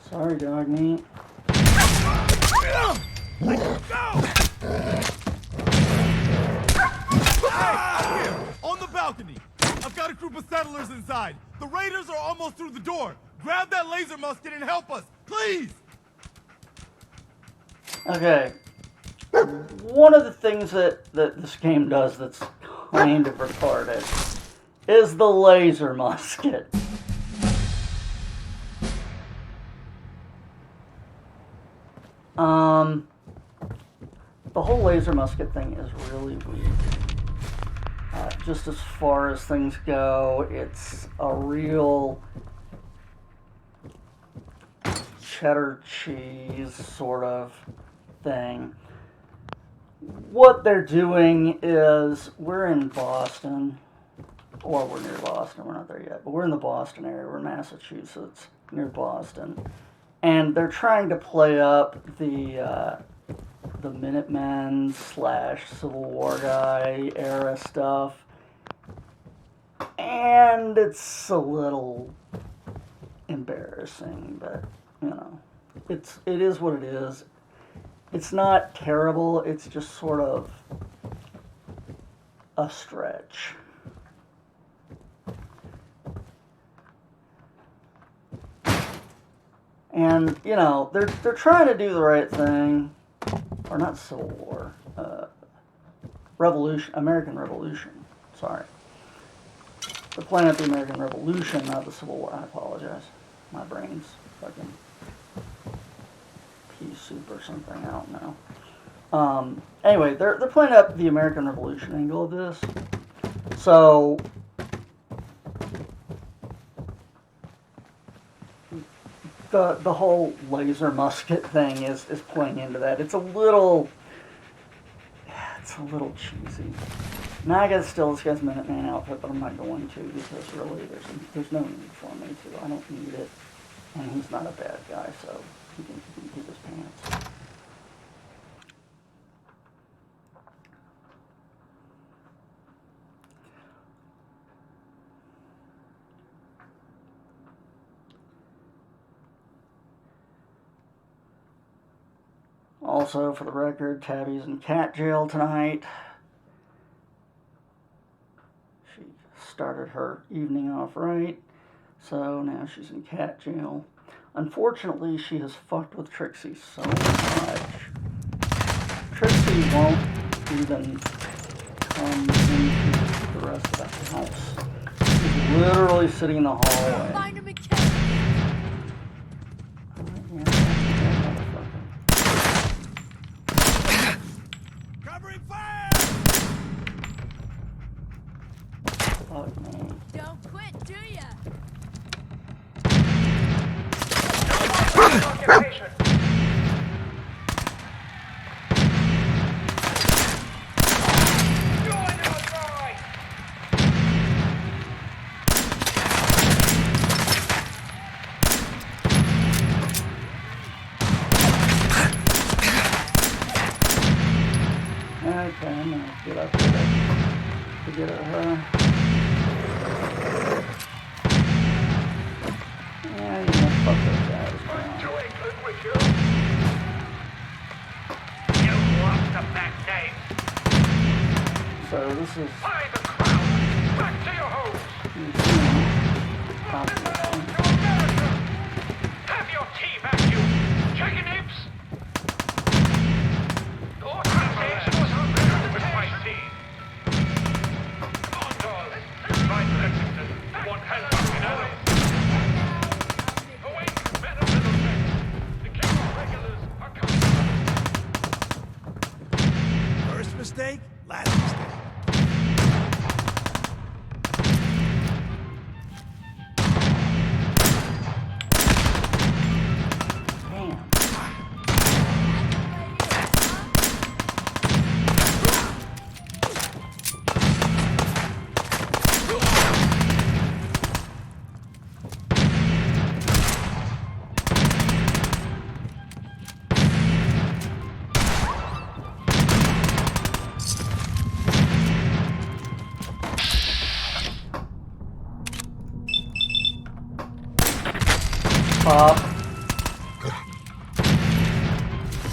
Sorry, dog meat. On the balcony! I've got a group of settlers inside. The raiders are almost through the door. Grab that laser musket and help us, please! Okay. One of the things that this game does that's kind of retarded is the laser musket. The whole laser musket thing is really weak. Just as far as things go, it's a real cheddar cheese sort of thing. What they're doing is, we're in Boston, or we're near Boston, we're not there yet, but we're in the Boston area, we're in Massachusetts, near Boston. And they're trying to play up the Minutemen / Civil War guy era stuff. And it's a little embarrassing, but, you know, it is what it is. It's not terrible, it's just sort of a stretch. And, you know, they're trying to do the right thing. Or not Civil War. American Revolution. Sorry. They're playing at the American Revolution, not the Civil War. I apologize. My brain's fucking pea soup or something. I don't know. Anyway, they're playing up the American Revolution angle of this. So the whole laser musket thing is playing into that. It's a little cheesy. Now I gotta steal this guy's Minuteman outfit, but I'm not going to because really there's no need for me to. I don't need it, and he's not a bad guy, so he can keep his pants. Also, for the record, Tabby's in cat jail tonight. She started her evening off right, so now she's in cat jail. Unfortunately, she has fucked with Trixie so much. Trixie won't even come into the rest of the house. She's literally sitting in the hallway. Find him and kill him. Covering fire! Fuck me. Don't quit, do ya? Occupation. You're under assault. Okay, I'm gonna get up there to get at her. Yeah, you know, fuck those guys. To England with you. You lost the back name. So this is By the crown. Back to your homes. obviously. To America. Have your tea back, you chicken nips. Your translation was with my tea. Come on, darling. Find Lexington. One handcuff in Alice. Awake, men of Middlesex. The king's regulars are coming. First mistake, last mistake. Damn. Pop.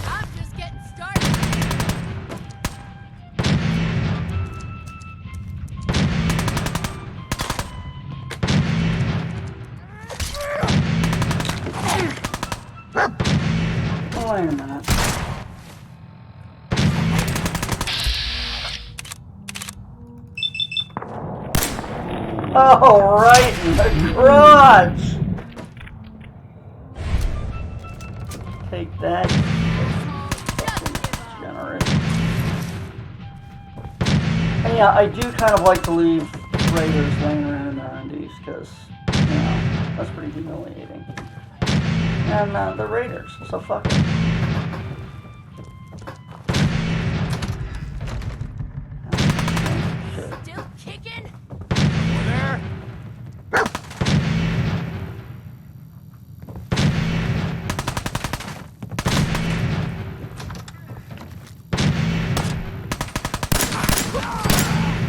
I'm just getting started. Oh, wait a minute. Oh, right in the crotch! Take that, generate. And yeah, I do kind of like to leave Raiders laying around in their undies, because, you know, that's pretty humiliating. And the Raiders, so fuck it. Shit. Still kicking? Over there.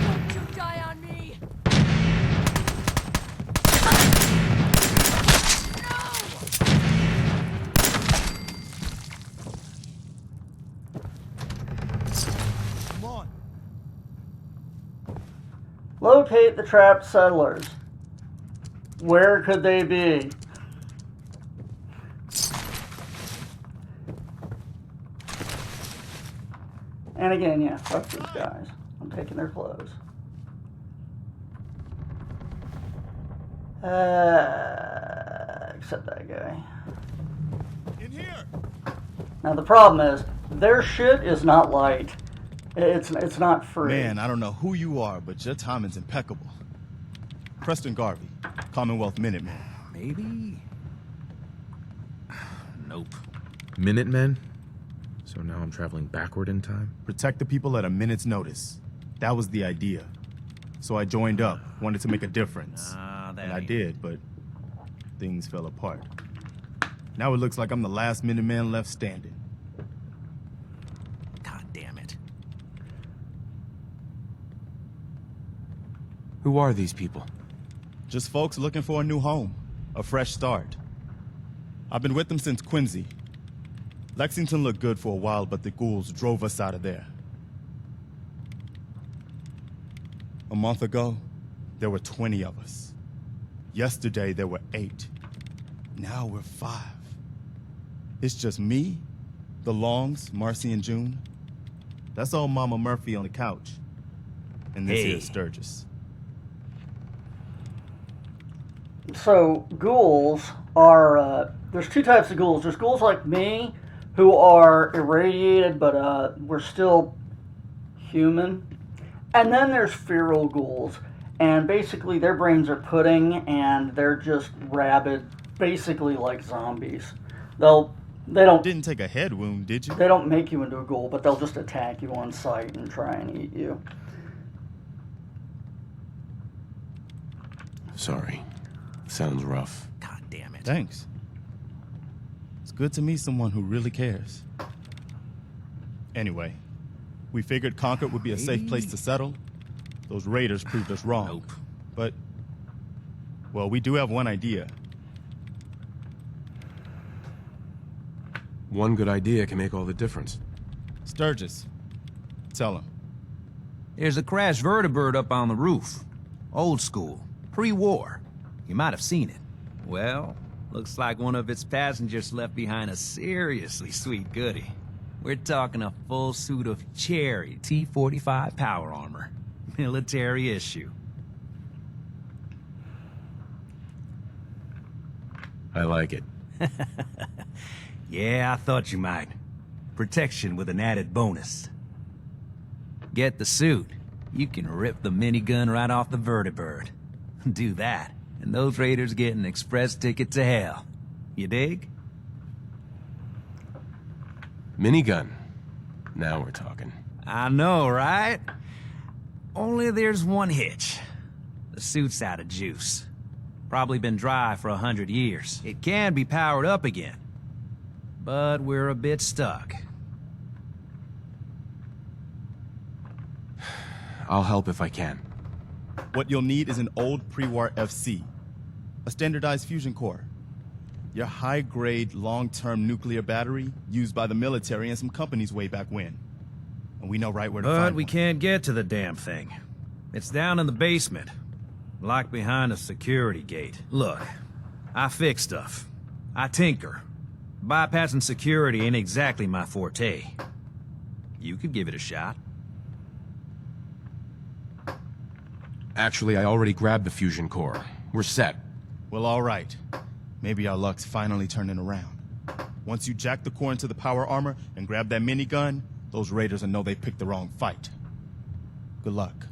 Don't you die on me! Come on. Locate the trapped settlers. Where could they be? And again, yeah, fuck these guys. I'm taking their clothes. Except that guy. In here. Now the problem is, their shit is not light. It's not free. Man, I don't know who you are, but your timing's impeccable. Preston Garvey, Commonwealth Minuteman. Maybe? Nope. Minutemen? So now I'm traveling backward in time? Protect the people at a minute's notice. That was the idea. So I joined up, wanted to make a difference. And I did, but things fell apart. Now it looks like I'm the last Minuteman left standing. God damn it. Who are these people? Just folks looking for a new home, a fresh start. I've been with them since Quincy. Lexington looked good for a while, but the ghouls drove us out of there. A month ago, there were 20 of us. Yesterday, there were 8. Now we're 5. It's just me, the Longs, Marcy and June. That's old Mama Murphy on the couch. And this here is Sturgis. So ghouls are there's two types of ghouls. There's ghouls like me who are irradiated, but we're still human. And then there's feral ghouls, and basically their brains are pudding, and they're just rabid, basically like zombies. They don't Didn't take a head wound, did you? they don't make you into a ghoul, but they'll just attack you on sight and try and eat you. Sorry. Sounds rough. God damn it. Thanks. It's good to meet someone who really cares. Anyway, We figured Concord would be a safe place to settle. Those raiders proved us wrong. Nope. But, well, we do have one idea. One good idea can make all the difference. Sturgis, tell him. There's a crashed vertibird up on the roof. Old school. Pre-war. You might have seen it. Well, looks like one of its passengers left behind a seriously sweet goodie. We're talking a full suit of Cherry T-45 power armor. Military issue. I like it. Yeah, I thought you might. Protection with an added bonus. Get the suit. You can rip the minigun right off the vertibird. Do that, and those raiders get an express ticket to hell. You dig? Minigun. Now we're talking. I know, right? Only there's one hitch. The suit's out of juice. Probably been dry for 100 years. It can be powered up again. But we're a bit stuck. I'll help if I can. What you'll need is an old pre-war FC, a standardized fusion core, your high-grade, long-term nuclear battery used by the military and some companies way back when. And we know right where to find But we one. can't get to the damn thing. It's down in the basement, locked behind a security gate. Look, I fix stuff. I tinker. Bypassing security ain't exactly my forte. You could give it a shot. Actually, I already grabbed the fusion core. We're set. Well, all right. Maybe our luck's finally turning around. Once you jack the core into the power armor and grab that minigun, those raiders will know they picked the wrong fight. Good luck.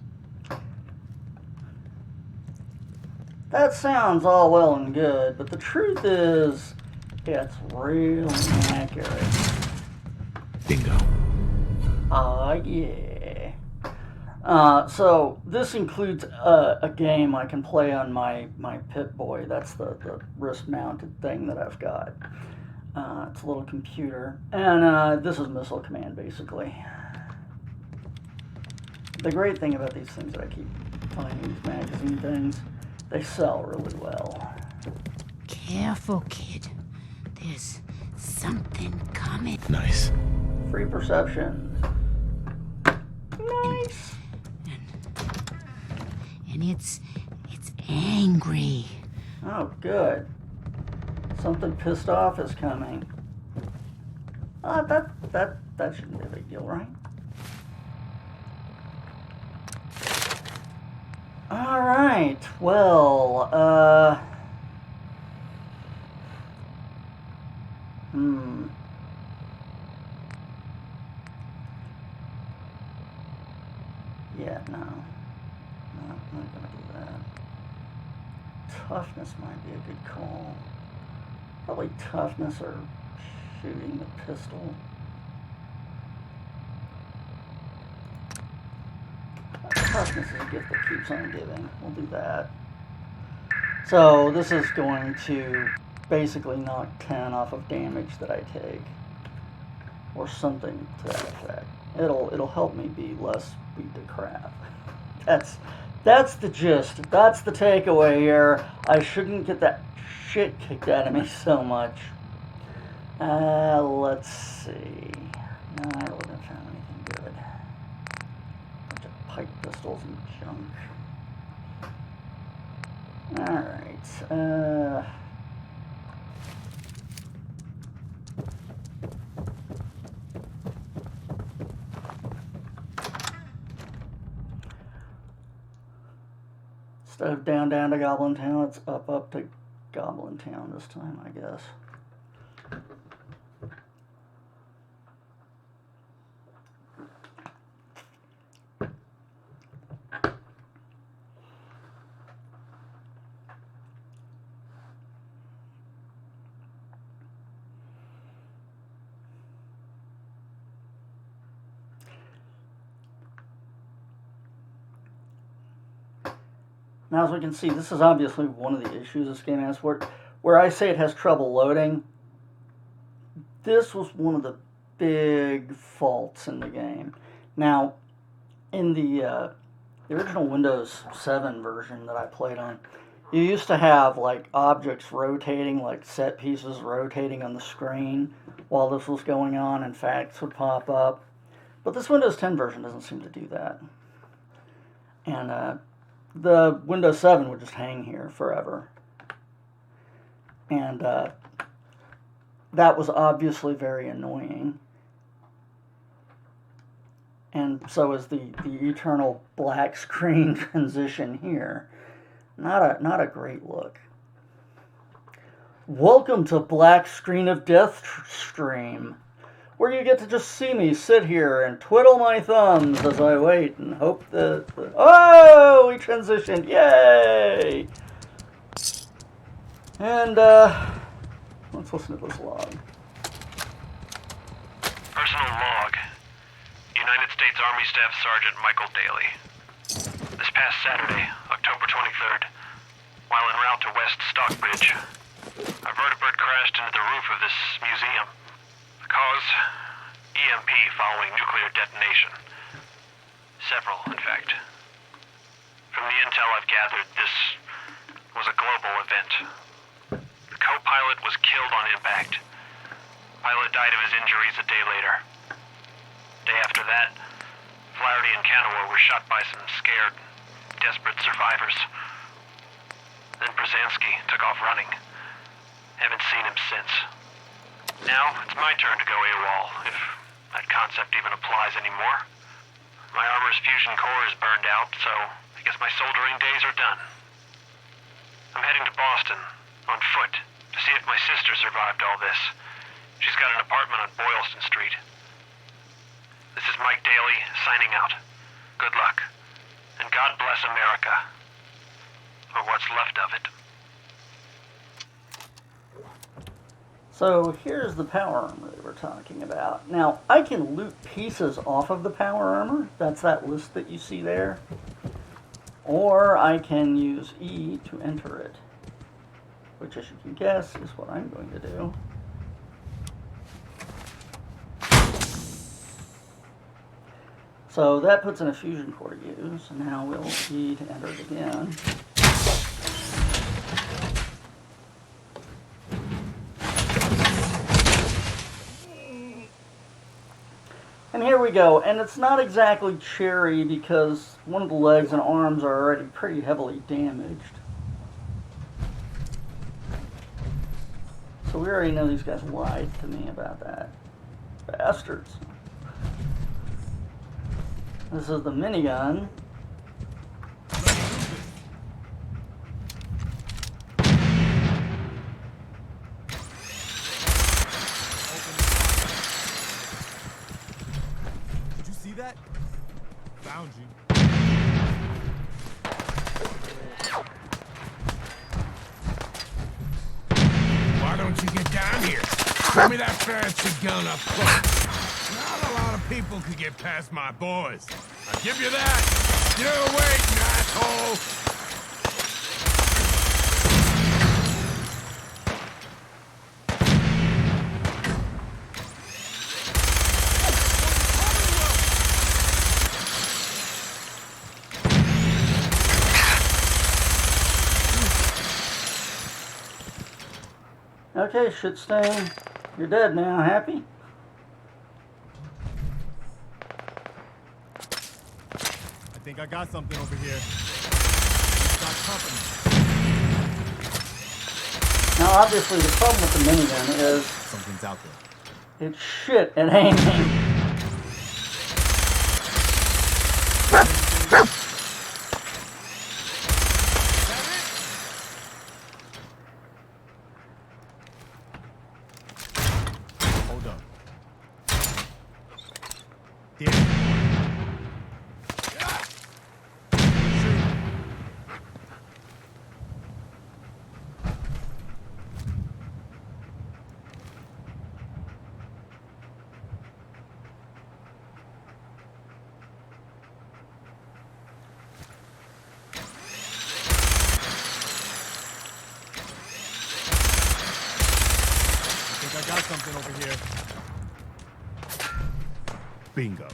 That sounds all well and good, but the truth is, it's real inaccurate. Bingo. Yeah. So this includes a game I can play on my Pip-Boy. That's the wrist-mounted thing that I've got. It's a little computer, and this is Missile Command, basically. The great thing about these things that I keep finding, these magazine things, they sell really well. Careful, kid. There's something coming. Nice. Free perception. Nice. And it's angry. Oh, good. Something pissed off is coming. That shouldn't be a big deal, right? All right. Well, Yeah, no. No, I'm not gonna do that. Toughness might be a good call. Probably toughness or shooting the pistol. Toughness is a gift that keeps on giving. We'll do that. So this is going to basically knock 10 off of damage that I take. Or something to that effect. It'll help me be less beat to crap. That's the gist. That's the takeaway here. I shouldn't get that shit kicked out of me so much. Let's see. No, I really haven't found anything good. Bunch of pipe pistols and junk. Alright, instead of down to Goblin Town, it's up to Goblin Town this time, I guess. Now, as we can see, this is obviously one of the issues this game has. Where I say it has trouble loading, this was one of the big faults in the game. Now, in the original Windows 7 version that I played on, you used to have like objects rotating, like set pieces rotating on the screen while this was going on, and facts would pop up. But this Windows 10 version doesn't seem to do that. And the Windows 7 would just hang here forever. And that was obviously very annoying. And so is the eternal black screen transition here. Not a great look. Welcome to Black Screen of Death stream, where you get to just see me sit here and twiddle my thumbs as I wait and hope that... Oh, we transitioned, yay! And, let's listen to this log. Personal log. United States Army Staff Sergeant Michael Daly. This past Saturday, October 23rd, while en route to West Stockbridge, a vertibird crashed into the roof of this museum. The cause? EMP following nuclear detonation. Several, in fact. From the intel I've gathered, this was a global event. The co-pilot was killed on impact. Pilot died of his injuries a day later. Day after that, Flaherty and Canower were shot by some scared, desperate survivors. Then Brzezinski took off running. Haven't seen him since. Now, it's my turn to go AWOL, if that concept even applies anymore. My armor's fusion core is burned out, so I guess my soldering days are done. I'm heading to Boston, on foot, to see if my sister survived all this. She's got an apartment on Boylston Street. This is Mike Daly, signing out. Good luck. And God bless America. Or what's left of it. So here's the power armor that we're talking about. Now, I can loot pieces off of the power armor. That's that list that you see there. Or I can use E to enter it, which, as you can guess, is what I'm going to do. So that puts in a fusion core to use, and now we'll E to enter it again. And here we go, and it's not exactly cherry because one of the legs and arms are already pretty heavily damaged. So we already know these guys lied to me about that. Bastards. This is the minigun. Did you see that? Found you. Why don't you get down here? Show me that fancy gun up close. Not a lot of people could get past my boys. I'll give you that. You're waiting, asshole. Okay, shit stain. You're dead now. Happy? I think I got something over here. Got company. Now, obviously, the problem with the minigun is Something's out there. it's shit at aiming. Hold up. Damn. I got something over here. Bingo.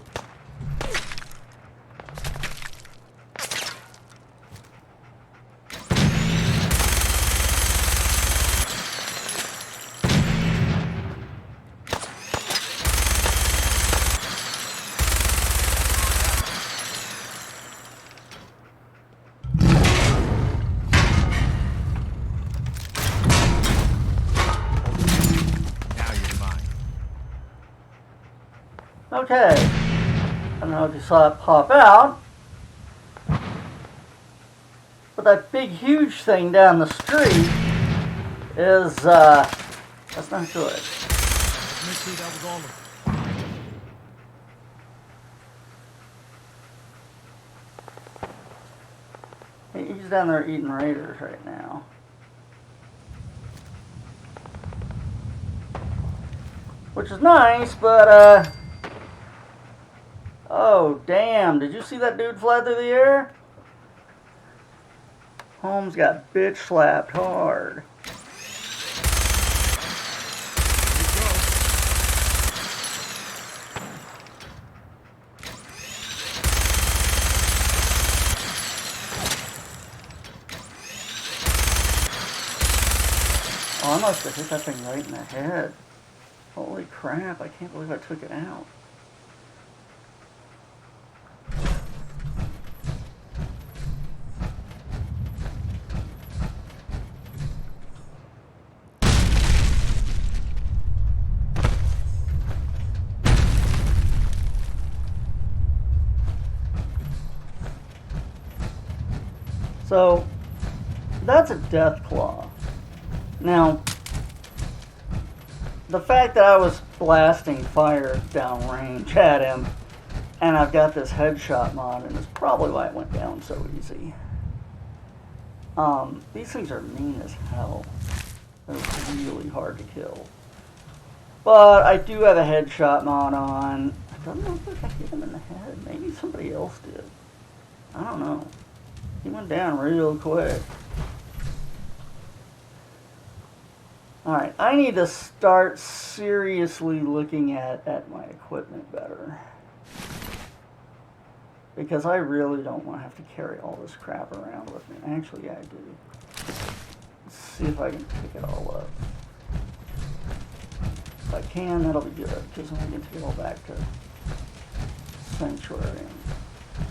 okay. I don't know if you saw it pop out, but that big, huge thing down the street is, that's not good. Make sure that was all of it. He's down there eating Raiders right now. Which is nice, but, oh, damn. Did you see that dude fly through the air? Holmes got bitch slapped hard. Oh, I must have hit that thing right in the head. Holy crap, I can't believe I took it out. So, that's a death claw. Now, the fact that I was blasting fire downrange at him, and I've got this headshot mod, and is probably why it went down so easy. These things are mean as hell. They're really hard to kill. But I do have a headshot mod on. I don't know if I hit him in the head. Maybe somebody else did. I don't know. He went down real quick. Alright, I need to start seriously looking at my equipment better. Because I really don't want to have to carry all this crap around with me. Actually, yeah, I do. Let's see if I can pick it all up. If I can, that'll be good, because then I can take it all back to Sanctuary and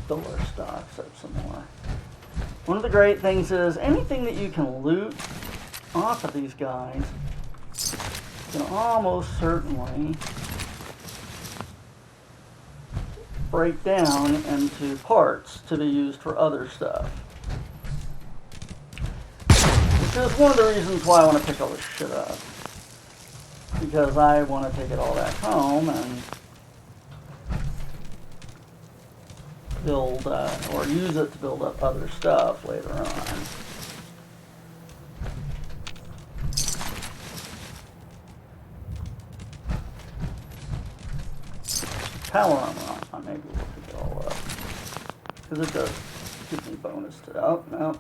fill our stocks up some more. One of the great things is, anything that you can loot off of these guys, you can almost certainly break down into parts to be used for other stuff. Which is one of the reasons why I want to pick all this shit up. Because I want to take it all back home and build, or use it to build up other stuff later on. Power armor on, maybe we'll pick it all up. Because it does give me bonus to, oh, no.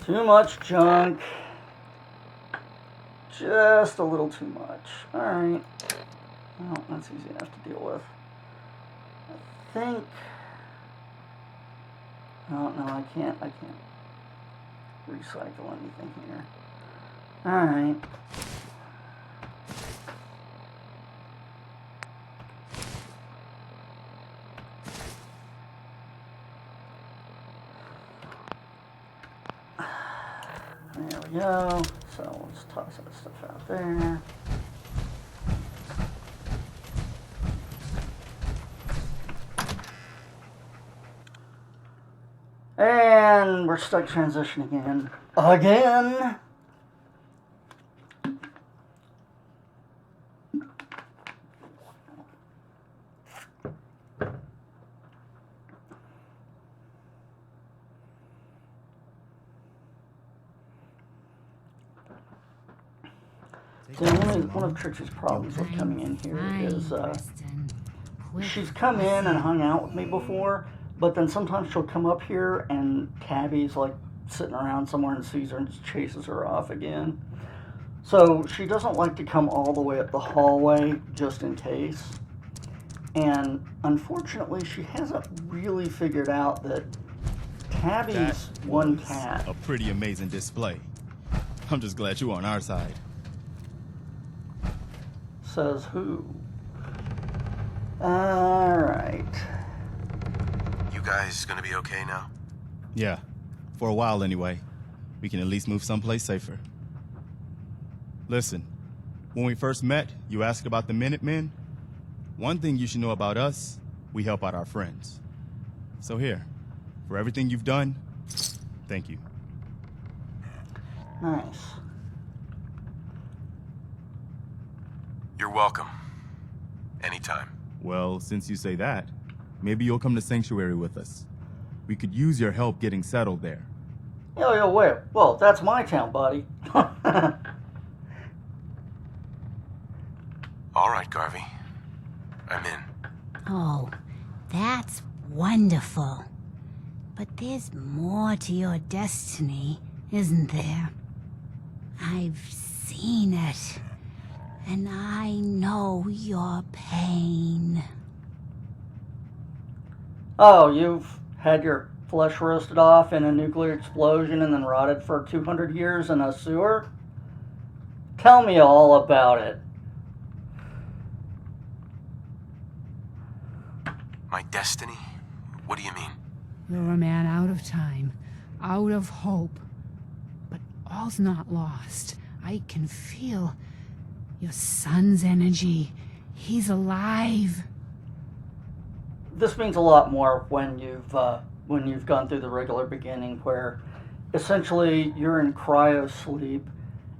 Too much junk. Just a little too much. Alright. Well, that's easy enough to deal with. I think... Oh, no, I can't recycle anything here. Alright. There we go. So let's toss that stuff out there. And we're stuck transitioning in again. So one of Trixie's problems with coming in here is she's come in and hung out with me before, but then sometimes she'll come up here and Tabby's like sitting around somewhere and sees her and just chases her off again. So she doesn't like to come all the way up the hallway just in case. And unfortunately, she hasn't really figured out that Tabby's one cat. A pretty amazing display. I'm just glad you're on our side. Says who? Alright. You guys gonna be okay now? Yeah, for a while anyway. We can at least move someplace safer. Listen, when we first met, you asked about the Minutemen. One thing you should know about us, we help out our friends. So here, for everything you've done, thank you. Nice. You're welcome. Anytime. Well, since you say that, maybe you'll come to Sanctuary with us. We could use your help getting settled there. Yo, wait. Well, that's my town, buddy. All right, Garvey. I'm in. Oh, that's wonderful. But there's more to your destiny, isn't there? I've seen it. And I know your pain. Oh, you've had your flesh roasted off in a nuclear explosion and then rotted for 200 years in a sewer? Tell me all about it. My destiny? What do you mean? You're a man out of time, out of hope. But all's not lost. I can feel your son's energy. He's alive. This means a lot more when you've gone through the regular beginning, where essentially you're in cryo sleep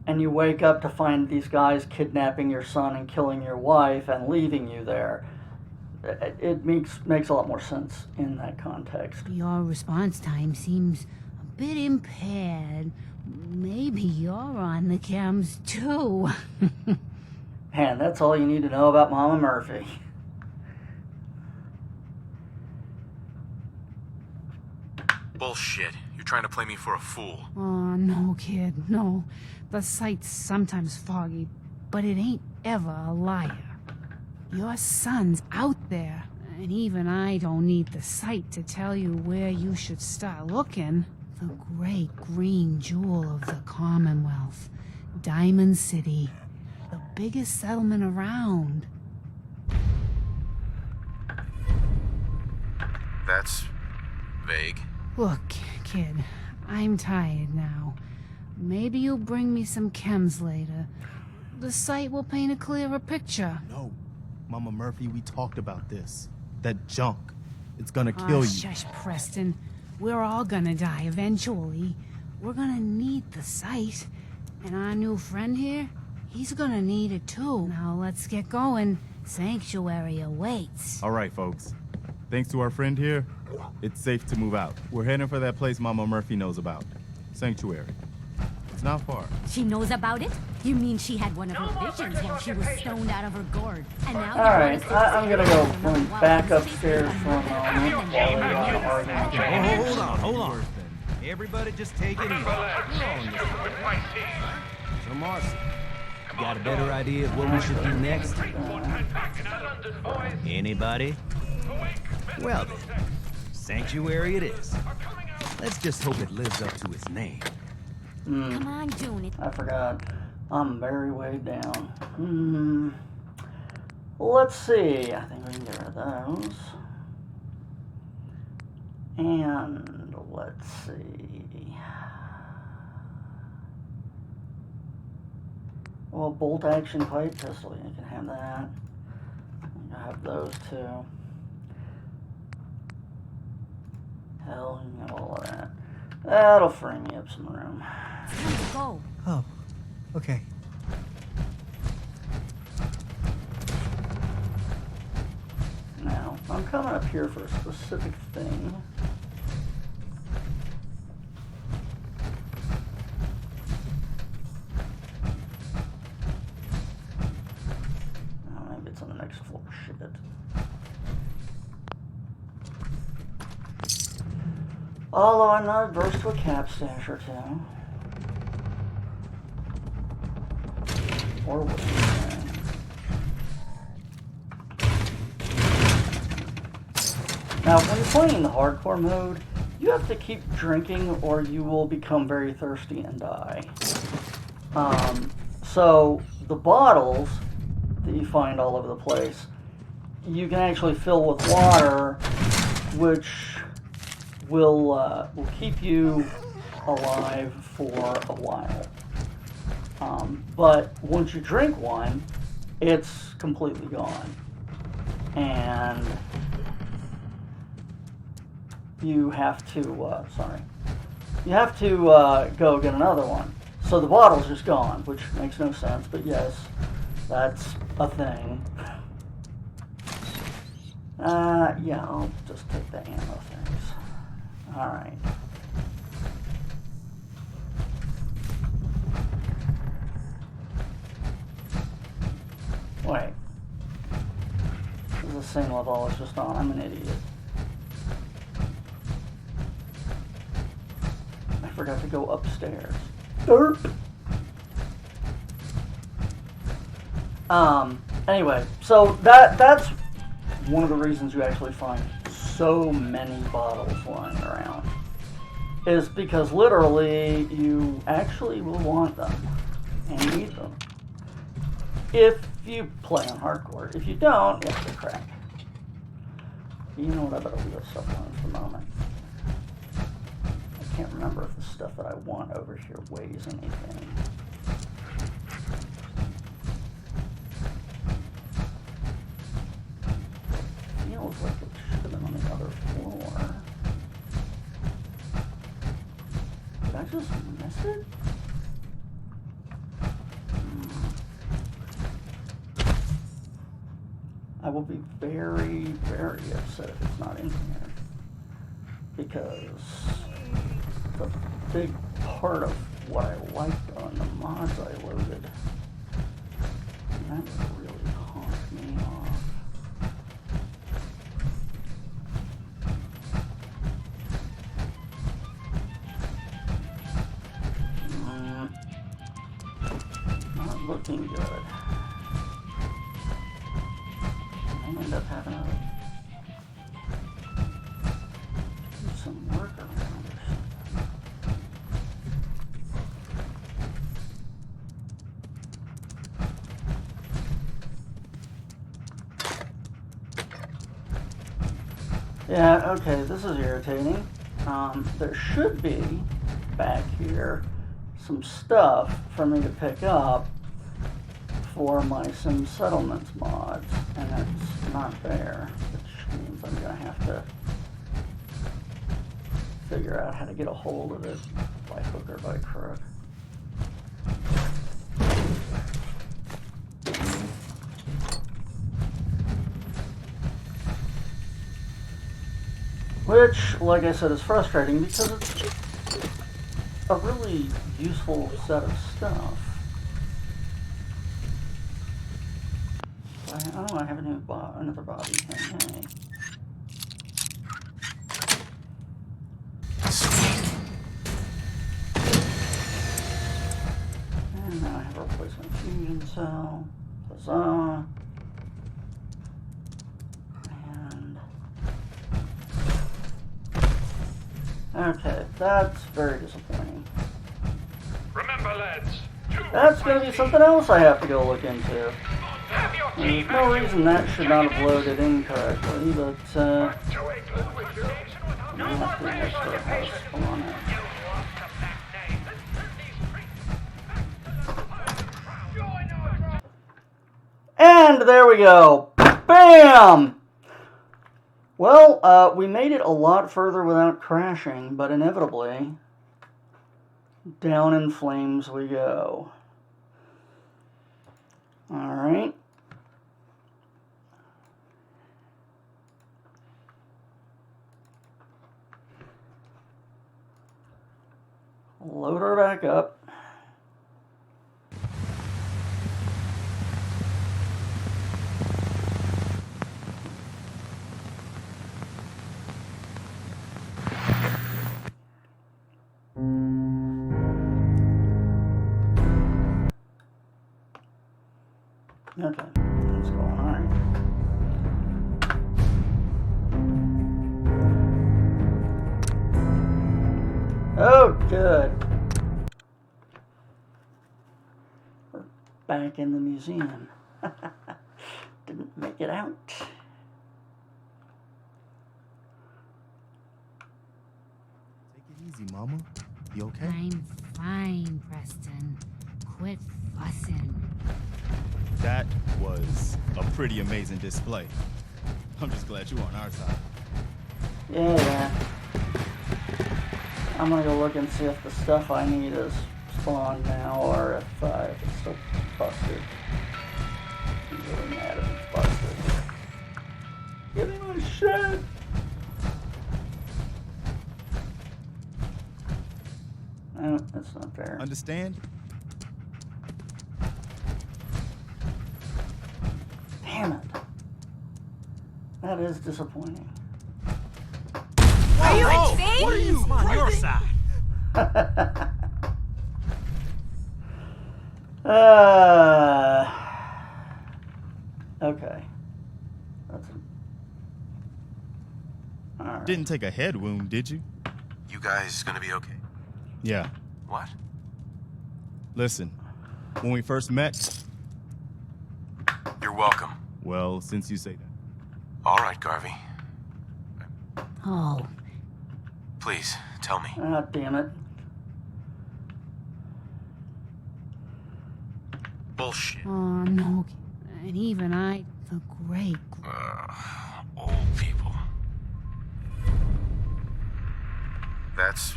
and you wake up to find these guys kidnapping your son and killing your wife and leaving you there. It makes a lot more sense in that context. Your response time seems a bit impaired. Maybe you're on the chems too. Man, that's all you need to know about Mama Murphy. Bullshit. You're trying to play me for a fool. Oh, no, kid, no. The sight's sometimes foggy, but it ain't ever a liar. Your son's out there, and even I don't need the sight to tell you where you should start looking. The great green jewel of the Commonwealth, Diamond City, the biggest settlement around. That's vague. Look, kid, I'm tired now. Maybe you'll bring me some chems later. The sight will paint a clearer picture. No, Mama Murphy, we talked about this. That junk. It's gonna kill you. Shush, Preston. We're all gonna die eventually. We're gonna need the sight. And our new friend here, he's gonna need it too. Now let's get going. Sanctuary awaits. All right, folks. Thanks to our friend here, it's safe to move out. We're heading for that place Mama Murphy knows about. Sanctuary. It's not far. She knows about it? You mean she had one of her visions while she was stoned out of her gourd? And now Alright, I'm gonna go back upstairs for a moment while we are arguing. Hold on. Everybody just take it easy. So, Marcy, you got a better idea of what we should do next? Anybody? Well then, Sanctuary it is. Let's just hope it lives up to its name. Come on, June. I forgot. I'm very way down. Let's see. I think we can get rid of those. And let's see. Well, bolt action pipe pistol. You can have that. I have those too. Hell, you can have all of that. That'll free me up some room. Let's go. Oh, okay. Now, I'm coming up here for a specific thing. Oh, maybe it's on the next floor. Shit. Although I'm not adverse to a cap stash or two. Or what? Now, when you're playing the hardcore mode, you have to keep drinking or you will become very thirsty and die. So, the bottles that you find all over the place, you can actually fill with water, which will keep you alive for a while. But once you drink one, it's completely gone. and you have to, you have to go get another one. So the bottle's just gone, which makes no sense, but yes, that's a thing. Yeah, I'll just take the ammo things. Alright. Wait. This is the same level I was just on. I'm an idiot. I forgot to go upstairs. Derp! Anyway, so that's one of the reasons you actually find so many bottles lying around. Is because literally you actually will want them and need them. If you play on hardcore. If you don't, it's a crack. You know what, I better leave that stuff alone for the moment. I can't remember if the stuff that I want over here weighs anything. Feels like it should have been on the other floor. Did I just miss it? I will be very, very upset if it's not in here. Because the big part of what I liked on the mods I loaded, and that would really honk me off. Not looking good. I end up having to do some work around or something. Yeah, okay, this is irritating. There should be back here some stuff for me to pick up for my Sim Settlements mods, and it's not there, which means I'm gonna have to figure out how to get a hold of it by hook or by crook. Which, like I said, is frustrating because it's a really useful set of stuff. Oh, I have a new another body. Hey. And now I have a replacement fusion cell. Huzzah. And okay, that's very disappointing. Remember, lads. That's going to be something else I have to go look into. There's no reason that should not have loaded incorrectly, but I'm going to have to restore house. Come on in. And there we go. Bam! Well, we made it a lot further without crashing, but inevitably, down in flames we go. Alright. Load her back up. Okay, let's go on. Oh, good. We're back in the museum. Didn't make it out. Take it easy, Mama. You okay? I'm fine, Preston. Quit fussing. That was a pretty amazing display. I'm just glad you on our side. Yeah. I'm gonna go look and see if the stuff I need is spawned now or if it's still busted. I'm really mad if it's busted. Give me my shit! No, that's not fair. Understand? Damn it. That is disappointing. Are you What insane? are you? I'm on your side. Okay. That's alright. Didn't take a head wound, did you? You guys gonna be okay? Yeah. What? Listen, when we first met, You're welcome. well, since you say that. All right, Garvey. Oh, Please, tell me. Ah, damn it. Bullshit. oh no. And even I, the great. Old people. That's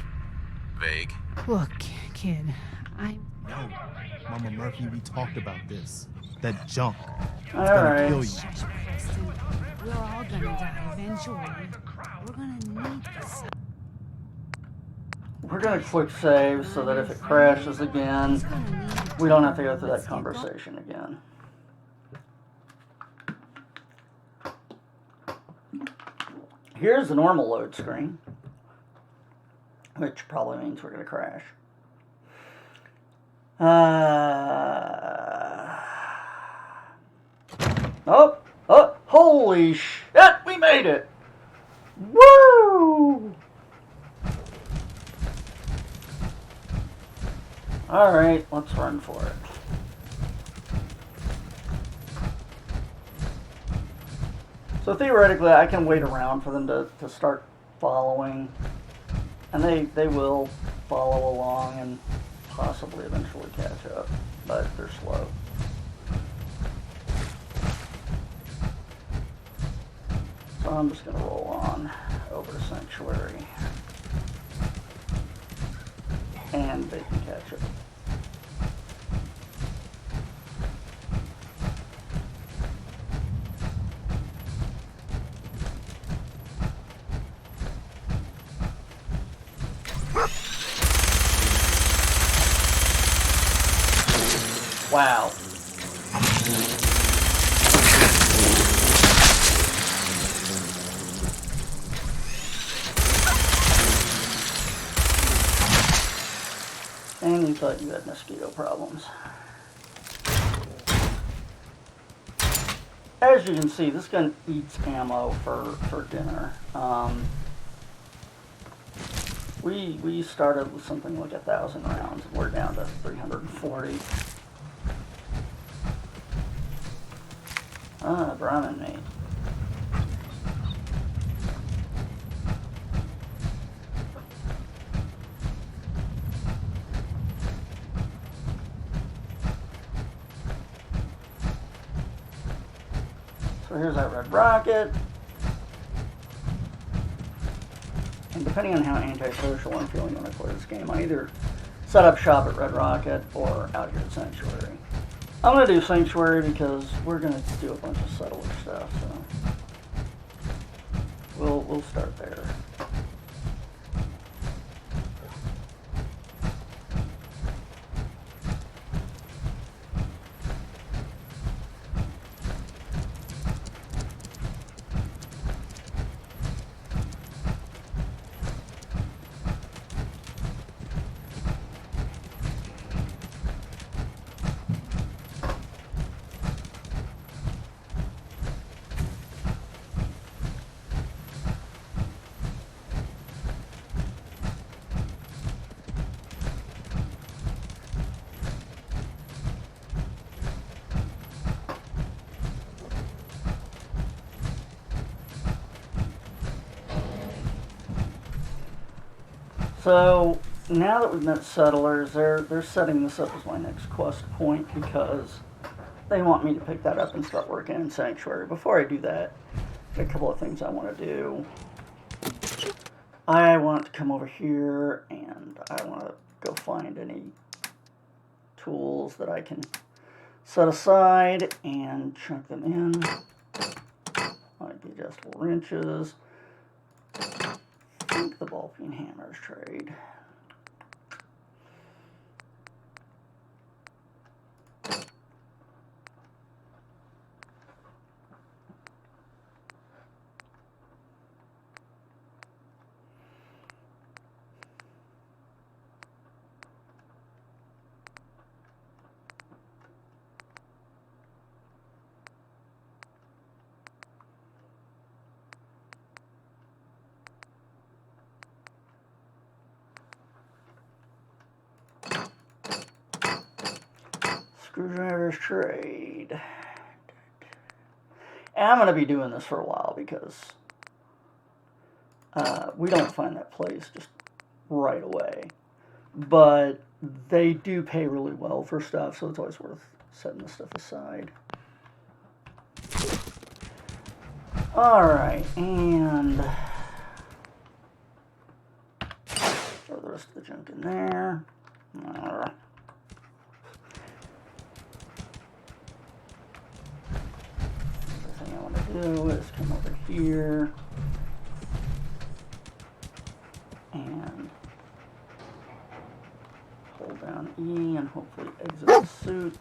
vague. Look, kid, No, Mama Murphy, we talked about this. That junk. It's All gonna right. kill you. Shush, Preston. We're all gonna die eventually. We're gonna need this. We're gonna quick save so that if it crashes again, we don't have to go through that conversation again. Here's the normal load screen, which probably means we're gonna crash. Oh, holy shit, we made it! Woo! Alright, let's run for it. So theoretically, I can wait around for them to start following. And they will follow along and possibly eventually catch up. But they're slow. So I'm just going to roll on over to Sanctuary. And they can catch up. Wow. And you thought you had mosquito problems. As you can see, this gun eats ammo for dinner. We started with something like 1,000 rounds, and we're down to 340. Brahmin mate. So here's our red rocket. And depending on how antisocial I'm feeling when I play this game, I either set up shop at Red Rocket or out here at Sanctuary. I'm going to do Sanctuary because we're going to do a bunch of settler stuff, so we'll start there. So now that we've met settlers, they're setting this up as my next quest point because they want me to pick that up and start working in Sanctuary. Before I do that, a couple of things I want to do. I want to come over here and I want to go find any tools that I can set aside and chunk them in. Like the adjustable wrenches. I think the ball peen hammers trade. Screwdrivers trade. And I'm going to be doing this for a while because we don't find that place just right away. But they do pay really well for stuff, so it's always worth setting this stuff aside. Alright, and throw the rest of the junk in there. Alright. I want to do is come over here and hold down E and hopefully exit the suit.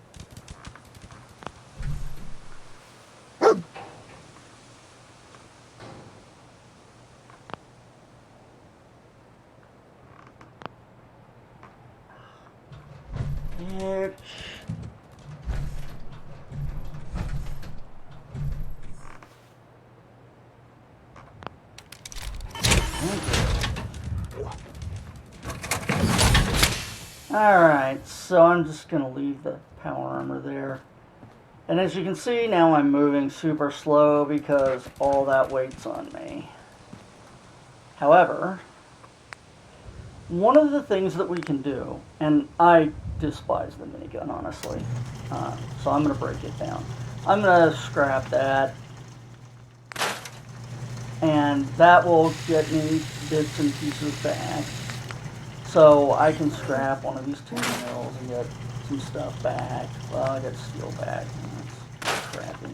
Itch. Alright, so I'm just going to leave the power armor there. And as you can see, now I'm moving super slow because all that weight's on me. However, one of the things that we can do, and I despise the minigun, honestly, so I'm going to break it down. I'm going to scrap that, and that will get me bits and pieces back. So I can scrap one of these tin mills and get some stuff back. Well, I got steel back. That's crappy.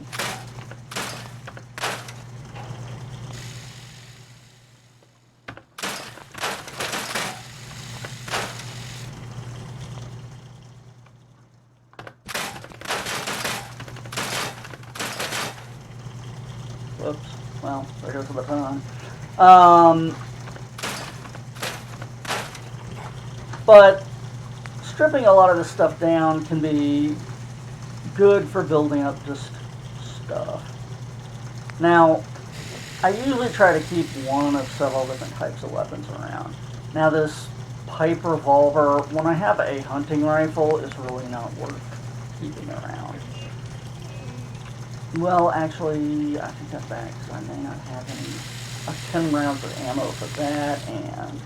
Whoops. Well, there goes the baton. But stripping a lot of this stuff down can be good for building up just stuff. Now, I usually try to keep one of several different types of weapons around. Now this pipe revolver, when I have a hunting rifle, is really not worth keeping around. Well, actually, I take that back because I may not have any 10 rounds of ammo for that, and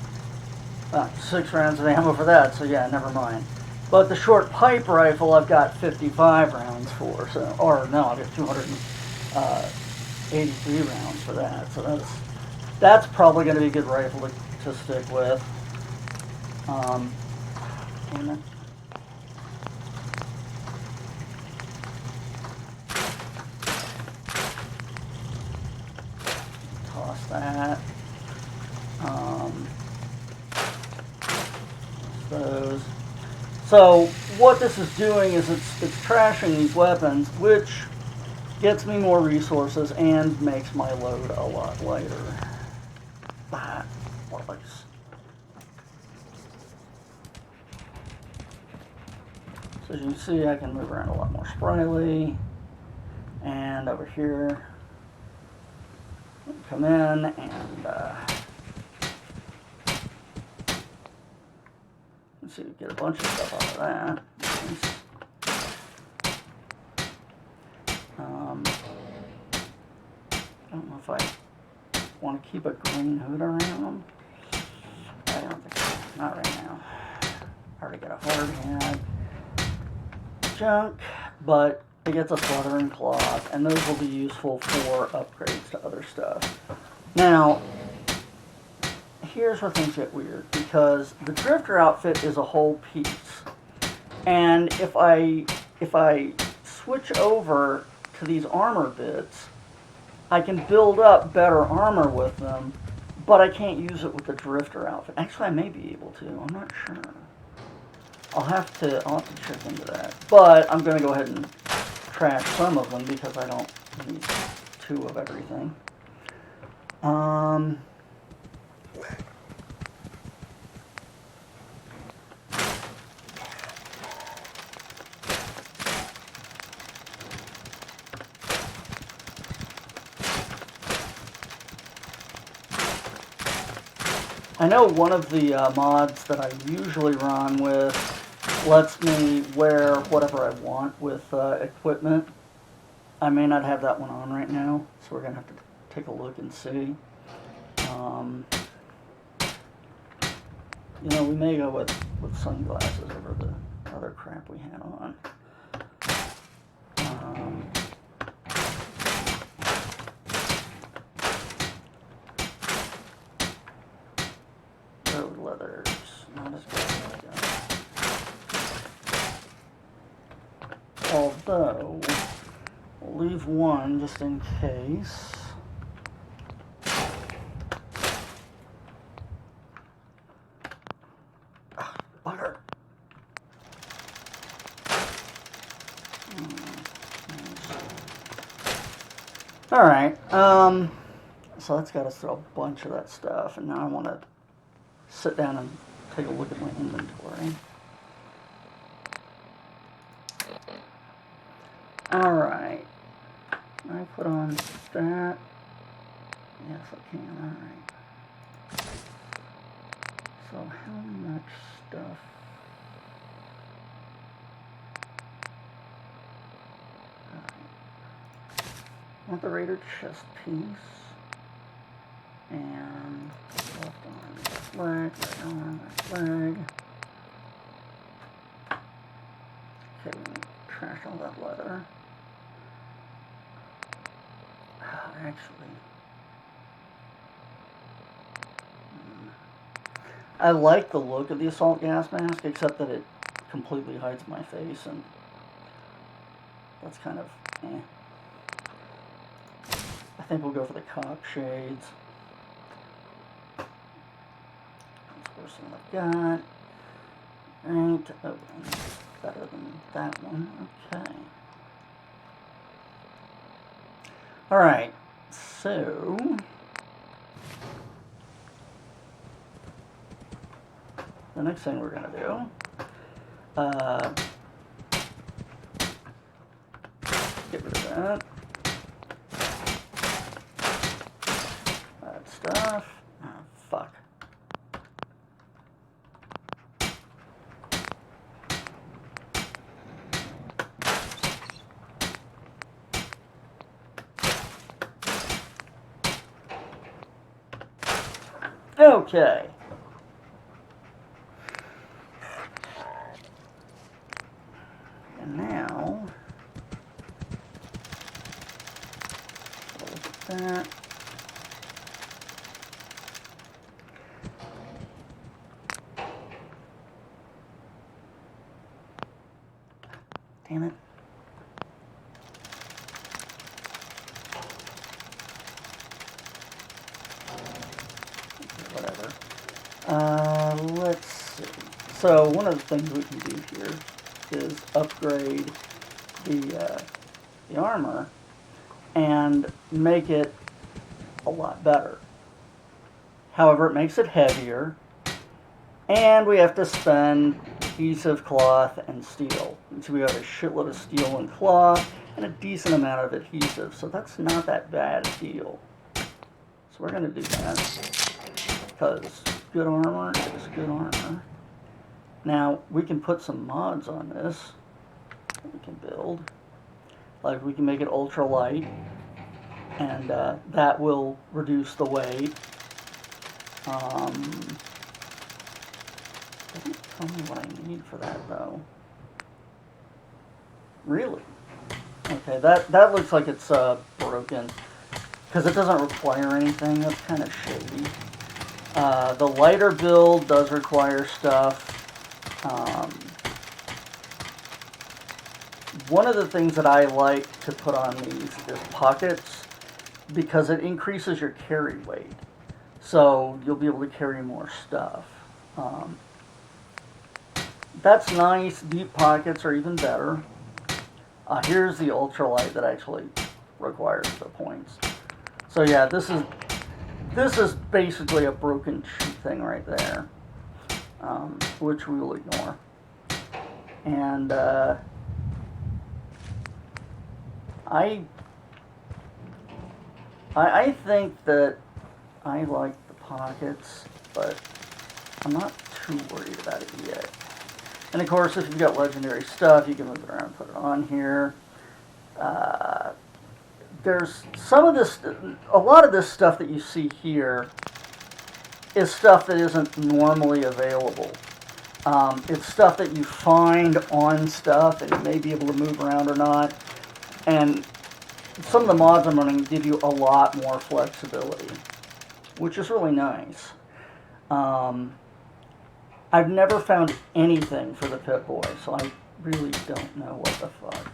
6 rounds of ammo for that, so yeah, never mind. But the short pipe rifle, I've got 55 rounds for, so, or no, I've got 283 rounds for that, so that's probably going to be a good rifle to stick with. Damn it. Toss that. Those. So what this is doing is it's trashing these weapons, which gets me more resources and makes my load a lot lighter. That works. So as you can see, I can move around a lot more spryly. And over here, come in and let's see, we get a bunch of stuff out of that. I don't know if I want to keep a green hood around. I don't think so. Not right now. I already got a hard hat junk, but it gets a fluttering cloth, and those will be useful for upgrades to other stuff. Now, here's where things get weird, because the Drifter outfit is a whole piece. And if I switch over to these armor bits, I can build up better armor with them, but I can't use it with the Drifter outfit. Actually, I may be able to. I'm not sure. I'll have to check into that. But I'm going to go ahead and trash some of them because I don't need 2 of everything. I know one of the mods that I usually run with lets me wear whatever I want with equipment. I may not have that one on right now, so we're going to have to take a look and see. You know, we may go with sunglasses over the other crap we had on. Road leathers, not as good as I got. Although, we'll leave one just in case. Butter. Alright, so that's got us through a bunch of that stuff, and now I want to sit down and take a look at my inventory. Alright, I put on that. Yes, I can, alright. So how much stuff? I want the Raider chest piece. And left arm, leg, right arm, leg. Okay, we trash all that leather. Actually, I like the look of the assault gas mask, except that it completely hides my face, and that's kind of eh. I think we'll go for the cop shades. That's the first one I've got. Right, oh, better than that one, okay. Alright, so the next thing we're going to do, get rid of that. That stuff. Oh, fuck. Okay. And now, look at that. Damn it. Whatever. Let's see. So one of the things we can do here is upgrade the armor and make it a lot better. However, it makes it heavier, and we have to spend adhesive, cloth, and steel. So we have a shitload of steel and cloth and a decent amount of adhesive, so that's not that bad a deal. So we're going to do that, because good armor is good armor. Now, we can put some mods on this that we can build. Like, we can make it ultra light, and that will reduce the weight. Doesn't tell me what I need for that, though. Really? Okay, that looks like it's broken. Because it doesn't require anything. That's kind of shady. The lighter build does require stuff. One of the things that I like to put on these is pockets, because it increases your carry weight. So you'll be able to carry more stuff. That's nice. Deep pockets are even better. Here's the ultralight that actually requires the points. So yeah, this is basically a broken cheat thing right there, which we will ignore. And I think that I like the pockets, but I'm not too worried about it yet. And of course, if you've got legendary stuff, you can move it around and put it on here. There's some of this, a lot of this stuff that you see here is stuff that isn't normally available. It's stuff that you find on stuff and you may be able to move around or not. And some of the mods I'm running give you a lot more flexibility, which is really nice. I've never found anything for the Pip-Boy, so I really don't know what the fuck.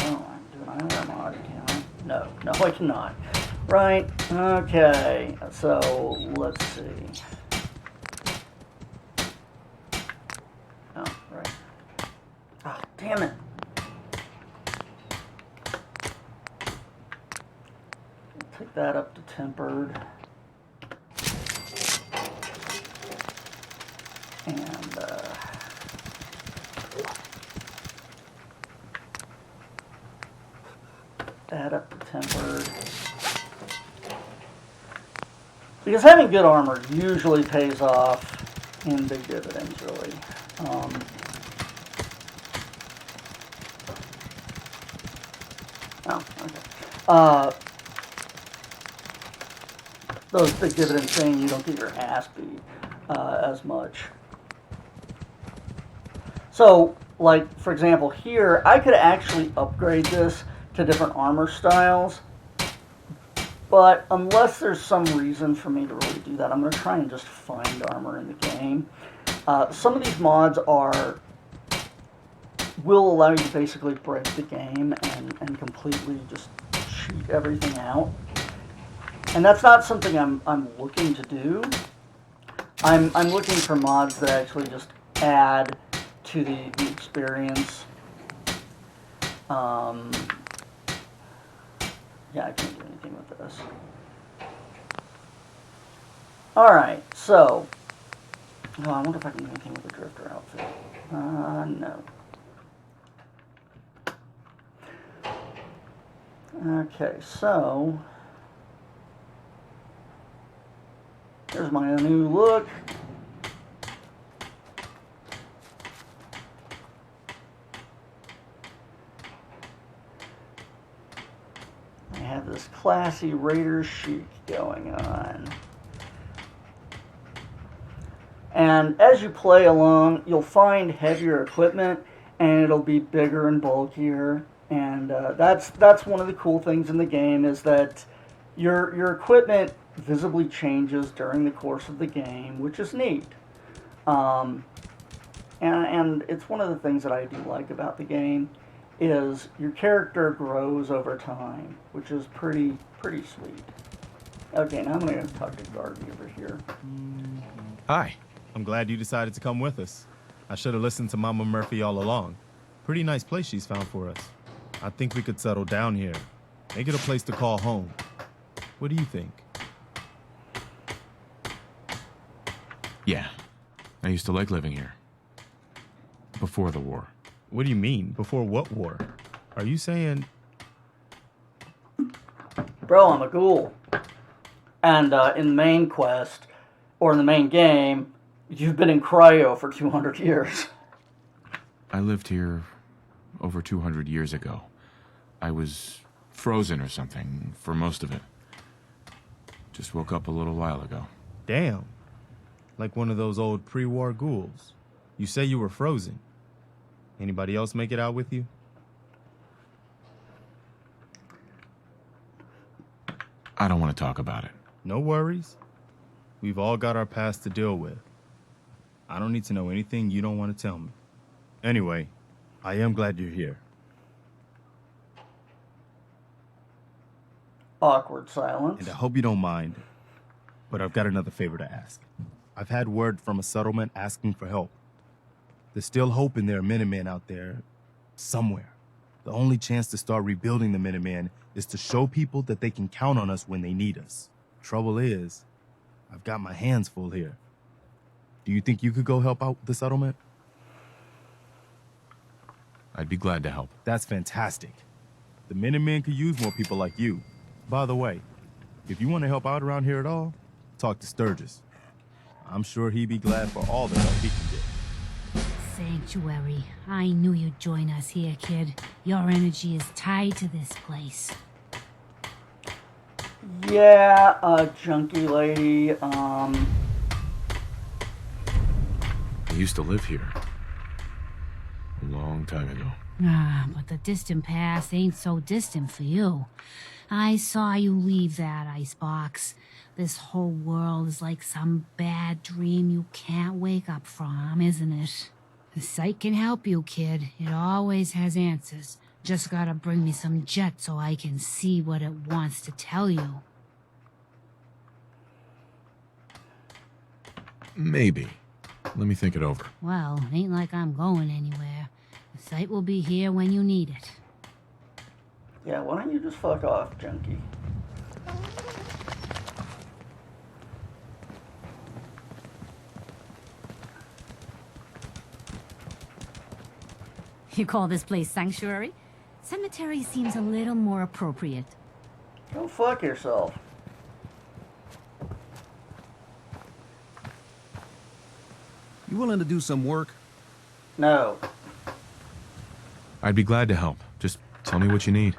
Oh, do I have a mod? Can I? No, I cannot. Right, okay, so let's see. Oh, right. Oh, damn it. Take that up to tempered. And, that up to tempered. Because having good armor usually pays off in big dividends, really. Okay. Those big dividends saying you don't get your ass beat as much. So, like, for example, here, I could actually upgrade this to different armor styles. But unless there's some reason for me to really do that, I'm going to try and just find armor in the game. Some of these mods will allow you to basically break the game and completely just cheat everything out. And that's not something I'm looking to do. I'm looking for mods that actually just add to the experience. Yeah, I can't do anything with this. Alright, so. Oh, I wonder if I can do anything with the Drifter outfit. No. Okay, so. Here's my new look. I have this classy Raider chic going on. And as you play along, you'll find heavier equipment and it'll be bigger and bulkier. And that's one of the cool things in the game, is that your equipment visibly changes during the course of the game, which is neat. And it's one of the things that I do like about the game, is your character grows over time, which is pretty sweet. Okay, now I'm going to talk to Garvey over here. Hi. I'm glad you decided to come with us. I should have listened to Mama Murphy all along. Pretty nice place she's found for us. I think we could settle down here. Make it a place to call home. What do you think? Yeah. I used to like living here. Before the war. What do you mean? Before what war? Are you saying... Bro, I'm a ghoul. And in the main quest, or in the main game, you've been in cryo for 200 years. I lived here over 200 years ago. I was frozen or something for most of it. Just woke up a little while ago. Damn. Like one of those old pre-war ghouls. You say you were frozen. Anybody else make it out with you? I don't want to talk about it. No worries. We've all got our past to deal with. I don't need to know anything you don't want to tell me. Anyway, I am glad you're here. Awkward silence. And I hope you don't mind, but I've got another favor to ask. I've had word from a settlement asking for help. There's still hope in there are Minutemen out there somewhere. The only chance to start rebuilding the Minutemen is to show people that they can count on us when they need us. Trouble is, I've got my hands full here. Do you think you could go help out the settlement? I'd be glad to help. That's fantastic. The Minutemen could use more people like you. By the way, if you want to help out around here at all, talk to Sturgis. I'm sure he'd be glad for all the help he can get. Sanctuary. I knew you'd join us here, kid. Your energy is tied to this place. Yeah, junkie lady, I used to live here. A long time ago. Ah, but the distant past ain't so distant for you. I saw you leave that icebox. This whole world is like some bad dream you can't wake up from, isn't it? The sight can help you, kid. It always has answers. Just gotta bring me some jet so I can see what it wants to tell you. Maybe. Let me think it over. Well, it ain't like I'm going anywhere. The sight will be here when you need it. yeah, why don't you just fuck off, junkie? You call this place sanctuary? Cemetery seems a little more appropriate. Go fuck yourself. You willing to do some work? No. I'd be glad to help. Just tell me what you need.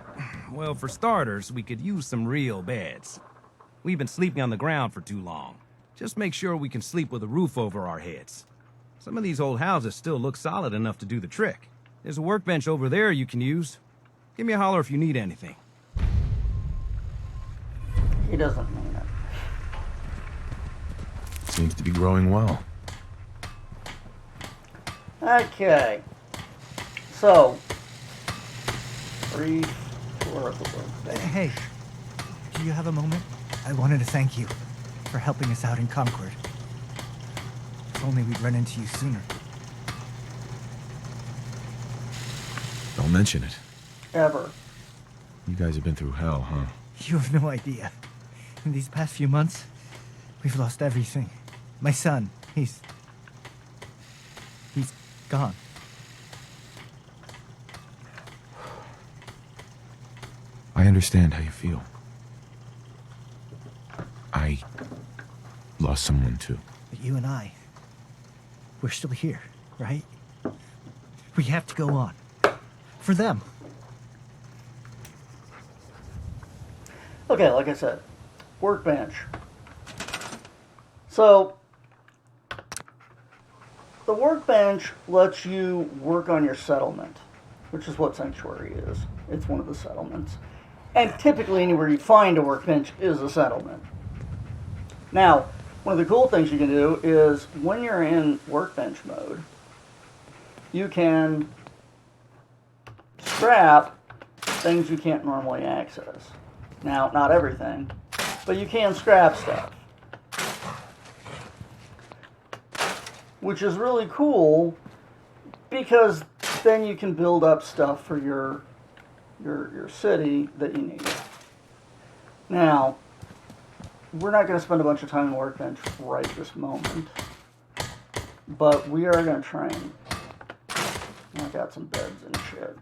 Well, for starters, we could use some real beds. We've been sleeping on the ground for too long. Just make sure we can sleep with a roof over our heads. Some of these old houses still look solid enough to do the trick. There's a workbench over there you can use. Give me a holler if you need anything. He doesn't mean it. Seems to be growing well. Okay. So, brief tour of the workbench. Hey, do you have a moment? I wanted to thank you for helping us out in Concord. If only we'd run into you sooner. Don't mention it. Ever. You guys have been through hell, huh? You have no idea. In these past few months, we've lost everything. My son, he's gone. I understand how you feel. I lost someone too. But you and I, we're still here, right? We have to go on. For them. Okay, like I said, workbench. So, the workbench lets you work on your settlement, which is what Sanctuary is. It's one of the settlements. And typically anywhere you find a workbench is a settlement. Now, one of the cool things you can do is when you're in workbench mode, you can scrap things you can't normally access. Now, not everything, but you can scrap stuff. Which is really cool because then you can build up stuff for your city that you need. Now, we're not going to spend a bunch of time in workbench right this moment, but we are going to try and knock out some beds and shit.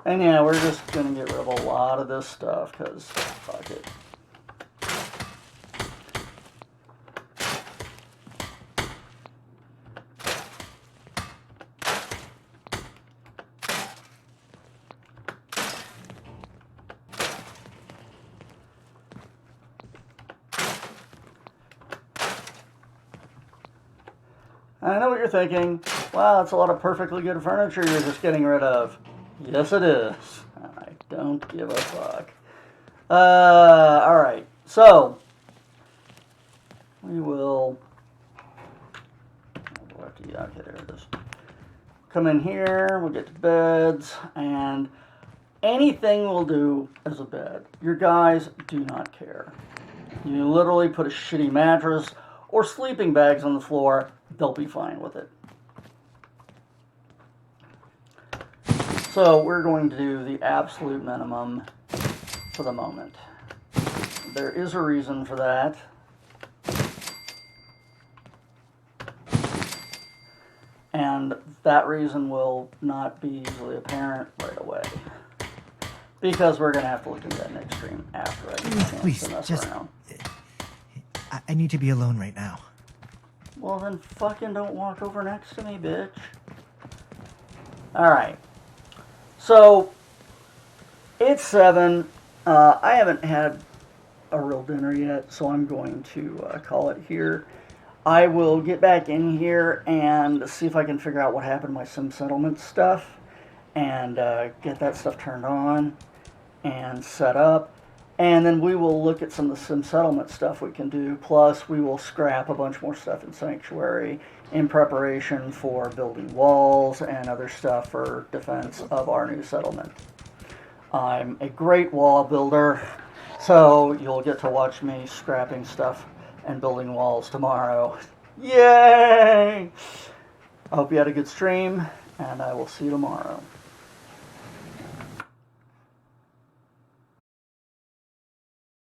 And yeah, we're just going to get rid of a lot of this stuff because fuck it. I know what you're thinking. Wow, that's a lot of perfectly good furniture you're just getting rid of. Yes, it is. I don't give a fuck. Alright. So, we will... Okay, there it is. Come in here, we'll get to beds, and anything will do as a bed. Your guys do not care. You literally put a shitty mattress or sleeping bags on the floor, they'll be fine with it. So we're going to do the absolute minimum for the moment. There is a reason for that. And that reason will not be easily apparent right away. Because we're going to have to look into that next stream after I get a chance Please, to mess just... around. I need to be alone right now. Well, then fucking don't walk over next to me, bitch. Alright. So, it's 7. I haven't had a real dinner yet, so I'm going to call it here. I will get back in here and see if I can figure out what happened to my Sim Settlement stuff and get that stuff turned on and set up. And then we will look at some of the Sim Settlement stuff we can do. Plus, we will scrap a bunch more stuff in Sanctuary in preparation for building walls and other stuff for defense of our new settlement. I'm a great wall builder, so you'll get to watch me scrapping stuff and building walls tomorrow. Yay! I hope you had a good stream, and I will see you tomorrow.